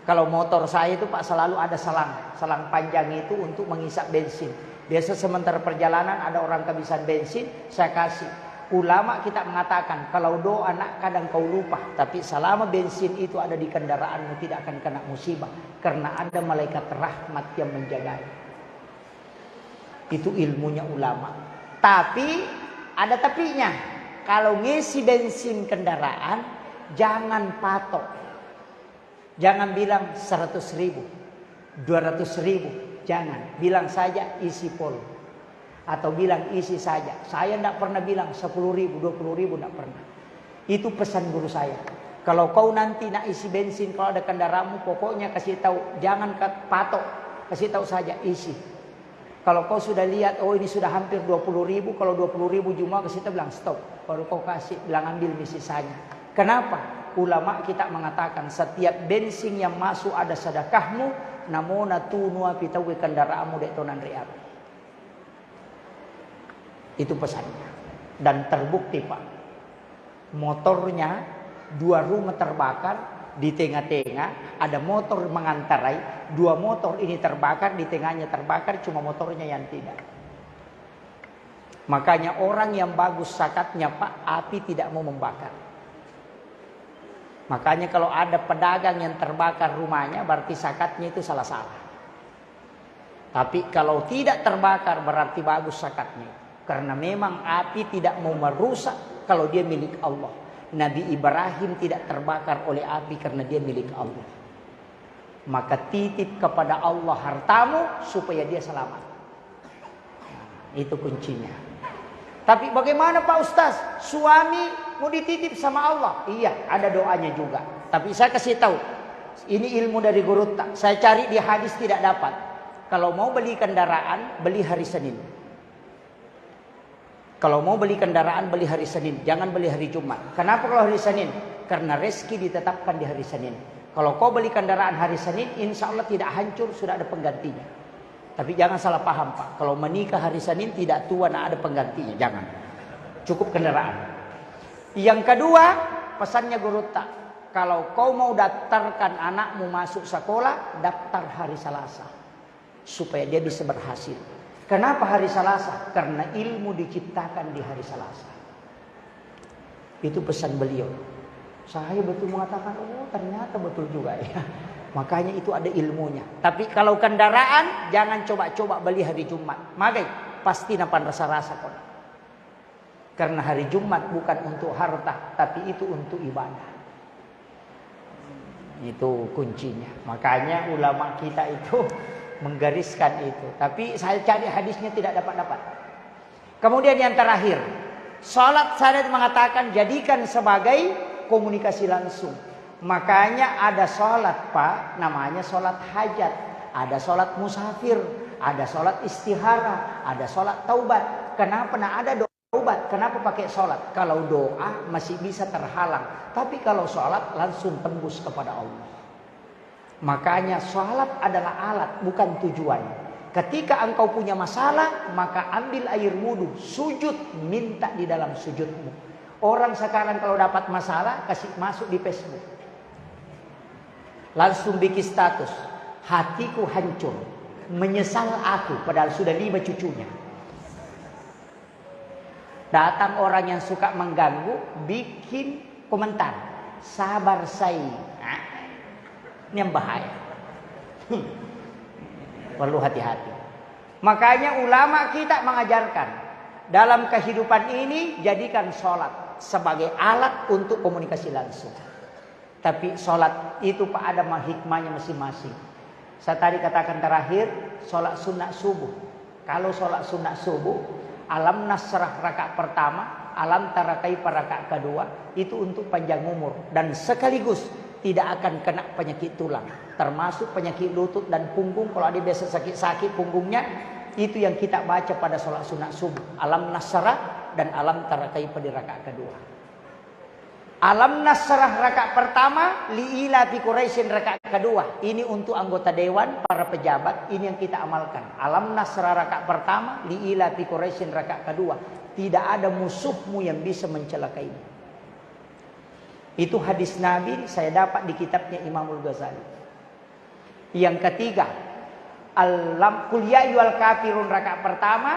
Kalau motor saya itu Pak selalu ada selang panjang itu untuk mengisap bensin. Biasa sementara perjalanan ada orang kehabisan bensin, saya kasih. Ulama kita mengatakan kalau doa nak kadang kau lupa, tapi selama bensin itu ada di kendaraanmu tidak akan kena musibah karena ada malaikat rahmat yang menjaga. Itu ilmunya ulama. Tapi ada tapinya. Kalau ngisi bensin kendaraan jangan patok. Jangan bilang 100.000, 200.000, jangan. Bilang saja isi pol. Atau bilang isi saja. Saya tidak pernah bilang 10.000, 20.000, tidak pernah. Itu pesan guru saya. Kalau kau nanti nak isi bensin, kalau ada kendaraanmu, pokoknya kasih tahu, jangan patok, kasih tahu saja isi. Kalau kau sudah lihat, oh ini sudah hampir 20.000, kalau 20.000 Jumat ke situ bilang stop. Baru kau kasih, bilang ambil sisanya. Kenapa? Ulama kita mengatakan setiap bensin yang masuk ada sedekahmu, namona tunua pitawi kendaraanmu dek tonan riap. Itu pesannya. Dan terbukti Pak, motornya 2 rumah terbakar, di tengah-tengah ada motor mengantarai, 2 motor ini terbakar, di tengahnya terbakar, cuma motornya yang tidak. Makanya orang yang bagus zakatnya Pak, api tidak mau membakar. Makanya kalau ada pedagang yang terbakar rumahnya, berarti zakatnya itu salah-salah. Tapi kalau tidak terbakar berarti bagus zakatnya. Karena memang api tidak mau merusak kalau dia milik Allah. Nabi Ibrahim tidak terbakar oleh api karena dia milik Allah. Maka titip kepada Allah hartamu supaya dia selamat. Itu kuncinya. Tapi bagaimana Pak Ustaz? Suami mau dititip sama Allah. Iya, ada doanya juga. Tapi saya kasih tahu, ini ilmu dari Guru Tak. Saya cari di hadis tidak dapat. Kalau mau beli kendaraan, beli hari Senin. Kalau mau beli kendaraan, beli hari Senin. Jangan beli hari Jumat. Kenapa kalau hari Senin? Karena rezeki ditetapkan di hari Senin. Kalau kau beli kendaraan hari Senin, insya Allah tidak hancur, sudah ada penggantinya. Tapi jangan salah paham Pak. Kalau menikah hari Senin tidak tua, nah ada penggantinya. Jangan. Cukup kendaraan. Yang kedua, pesannya Guru Tak. Kalau kau mau daftarkan anakmu masuk sekolah, daftar hari Selasa. Supaya dia bisa berhasil. Kenapa hari Selasa? Karena ilmu diciptakan di hari Selasa. Itu pesan beliau. Saya betul mengatakan, oh ternyata betul juga ya. Makanya itu ada ilmunya. Tapi kalau kendaraan, jangan coba-coba beli hari Jumat. Magai, pasti nampak rasa-rasa kok. Karena hari Jumat bukan untuk harta, tapi itu untuk ibadah. Itu kuncinya. Makanya ulama kita itu menggariskan itu. Tapi saya cari hadisnya tidak dapat. Kemudian yang terakhir, salat saya mengatakan jadikan sebagai komunikasi langsung. Makanya ada salat Pak, namanya salat hajat, ada salat musafir, ada salat istihara, ada salat taubat. Kenapa ada doa taubat? Kenapa pakai salat? Kalau doa masih bisa terhalang, tapi kalau salat langsung tembus kepada Allah. Makanya salat adalah alat, bukan tujuan. Ketika engkau punya masalah, maka ambil air wudhu, sujud, minta di dalam sujudmu. Orang sekarang kalau dapat masalah, kasih masuk di Facebook. Langsung bikin status, hatiku hancur, menyesal aku, padahal sudah 5 cucunya. Datang orang yang suka mengganggu, bikin komentar, sabar saya. Ini yang bahaya. Perlu hati-hati. Makanya ulama kita mengajarkan dalam kehidupan ini jadikan sholat sebagai alat untuk komunikasi langsung. Tapi sholat itu Pak ada hikmahnya masing-masing. Saya tadi katakan terakhir sholat sunat subuh. Kalau sholat sunat subuh, alam nasrah rakaat pertama, alam tarakai rakaat kedua, itu untuk panjang umur dan sekaligus tidak akan kena penyakit tulang, termasuk penyakit lutut dan punggung. Kalau ada biasa sakit-sakit punggungnya, itu yang kita baca pada sholat sunat subuh. Alam nasrah dan alam tarakai pada rakaat kedua. Alam nasrah rakaat pertama, liila fi Quraisyin rakaat kedua. Ini untuk anggota dewan, para pejabat, ini yang kita amalkan. Alam nasrah rakaat pertama, liila fi Quraisyin rakaat kedua. Tidak ada musuhmu yang bisa mencelakaimu. Itu hadis Nabi saya dapat di kitabnya Imamul Ghazali. Yang ketiga, Qul ya ayyuhal kafirun rakaat pertama,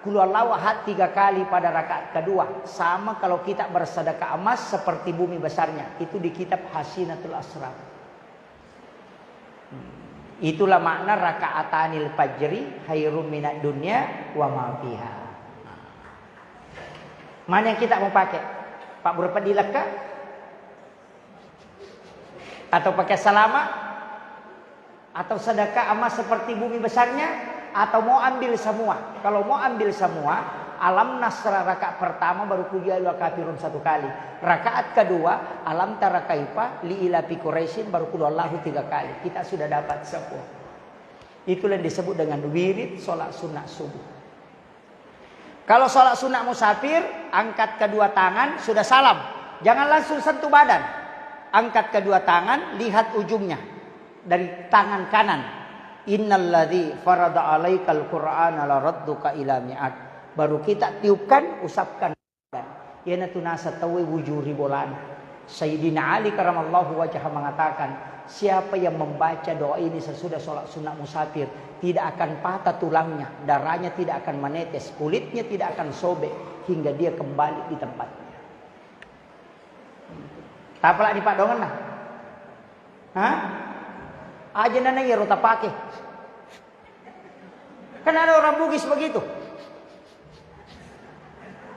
Qul huwallahu ahad 3 kali pada rakaat kedua. Sama kalau kita bersedekah emas seperti bumi besarnya. Itu di kitab Hasinatul Asrar. Itulah makna rakaatanil fajri khairum minad dunya wa ma fiha. Mana yang kita mau pakai? Pak Burpadilah kah? Atau pakai salama? Atau sedekah emas seperti bumi besarnya? Atau mau ambil semua? Kalau mau ambil semua, alam nasrah rakaat pertama baru kuliah kafirun 1 kali. Rakaat kedua, alam tara kaifa li ila fi Quraisyin baru qul Allahu 3 kali. Kita sudah dapat 10. Itulah yang disebut dengan wirid sholat sunnah subuh. Kalau sholat sunnah musafir, angkat kedua tangan, sudah salam. Jangan langsung sentuh badan. Angkat kedua tangan, lihat ujungnya. Dari tangan kanan. Innalladzi farada alaikal qur'ana la radduka ila mi'ad. Baru kita tiupkan, usapkan badan. Yana tunasa tawi wujuri bolan. Sayyidina Ali karamallahu wajhah mengatakan, siapa yang membaca doa ini sesudah sholat sunnah musafir, tidak akan patah tulangnya, darahnya tidak akan menetes, kulitnya tidak akan sobek hingga dia kembali di tempatnya. Taplah di Pak Dongan lah. Hah? Aja nana ya rota pakai. Kan ada orang Bugis begitu.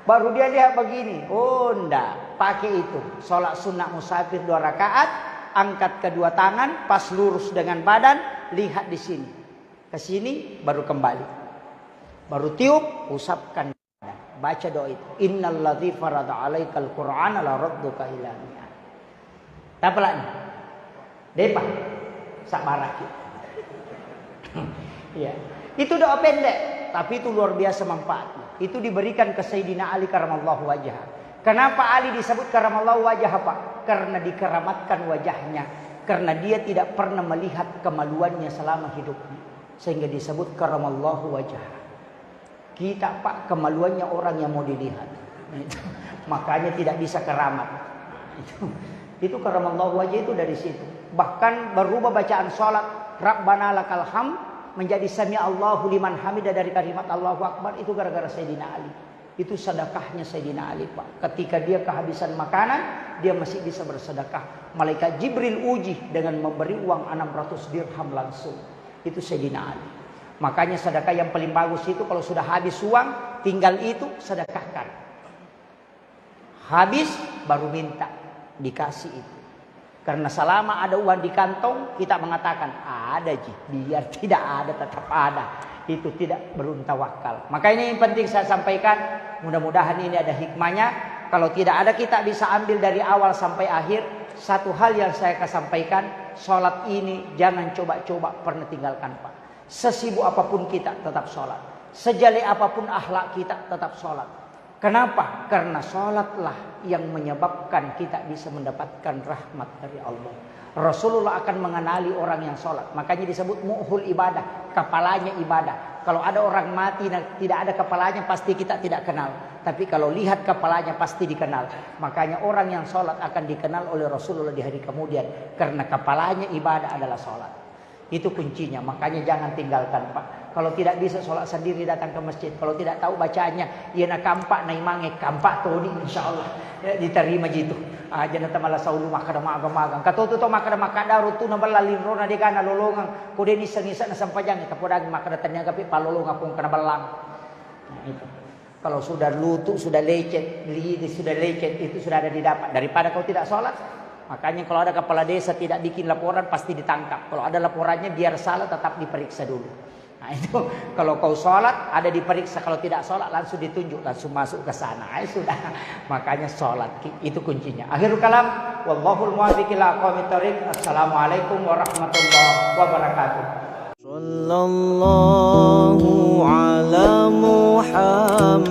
Baru dia lihat begini. Oh enggak, pakai itu. Sholat sunnah musafir 2 rakaat, angkat kedua tangan, pas lurus dengan badan, lihat di sini. Ke sini baru kembali. Baru tiup, usapkan badan. Baca doa itu. Innalladzi farada alaikal qur'ana la radduka ila mi'ad. Taplah ni. Depa sak baraki. Ya. Itu doa pendek, tapi itu luar biasa manfaatnya. Itu diberikan ke Sayyidina Ali karamallahu wajhah. Kenapa Ali disebut karamallahu wajhah, Pak? Karena dikeramatkan wajahnya. Karena dia tidak pernah melihat kemaluannya selama hidupnya. Sehingga disebut karamallahu wajhah. Kita, Pak, kemaluannya orang yang mau dilihat. Makanya tidak bisa keramat. Itu karamallahu wajhah itu dari situ. Bahkan berubah bacaan salat Rabbana lakal hamd menjadi sami Allahu liman hamidah dari kalimat Allahu Akbar, itu gara-gara Sayyidina Ali. Itu sedekahnya Sayyidina Ali, Pak. Ketika dia kehabisan makanan, dia masih bisa bersedekah. Malaikat Jibril uji dengan memberi uang 600 dirham langsung. Itu Sayyidina Ali. Makanya sedekah yang paling bagus itu kalau sudah habis uang, tinggal itu sedekahkan. Habis baru minta, dikasih itu. Karena selama ada uang di kantong, kita mengatakan ada ji, biar tidak ada tetap ada. Itu tidak beruntawakal. Maka ini yang penting saya sampaikan. Mudah-mudahan ini ada hikmahnya. Kalau tidak ada, kita bisa ambil dari awal sampai akhir. Satu hal yang saya akan sampaikan, sholat ini jangan coba-coba pernah tinggalkan, Pak. Sesibuk apapun kita tetap sholat. Sejelek apapun akhlak kita tetap sholat. Kenapa? Karena sholatlah yang menyebabkan kita bisa mendapatkan rahmat dari Allah. Rasulullah akan mengenali orang yang sholat. Makanya disebut mu'hul ibadah. Kepalanya ibadah. Kalau ada orang mati tidak ada kepalanya, pasti kita tidak kenal. Tapi kalau lihat kepalanya pasti dikenal. Makanya orang yang sholat akan dikenal oleh Rasulullah di hari kemudian. Karena kepalanya ibadah adalah sholat. Itu kuncinya. Makanya jangan tinggalkan, Pak. Kalau tidak bisa sholat sendiri, datang ke masjid. Kalau tidak tahu bacaannya, ia nak kampak na imange kampak tu ni insyaallah ya, diterima gitu. Aja na tamala saulu makada magang. Katoto to makada makada rutu na balalin ro na dikana lolongang. Kude ni sangisa na sampajang kapodagi makada tanya gapi palolonga pun kana balang. Nah, itu. Kalau sudah lutut, sudah lecet, lidi sudah lecet, itu sudah ada didapat. Daripada kau tidak sholat. Makanya kalau ada kepala desa tidak bikin laporan, pasti ditangkap. Kalau ada laporannya biar salah tetap diperiksa dulu. Nah itu kalau kau sholat ada diperiksa, kalau tidak sholat langsung ditunjuk, langsung masuk ke sana. Sudah. Makanya sholat itu kuncinya. Akhirul kalam, wallahul muwaffiq ila aqwamit thoriq. Assalamualaikum warahmatullahi wabarakatuh. Sallallahu ala Muhammad.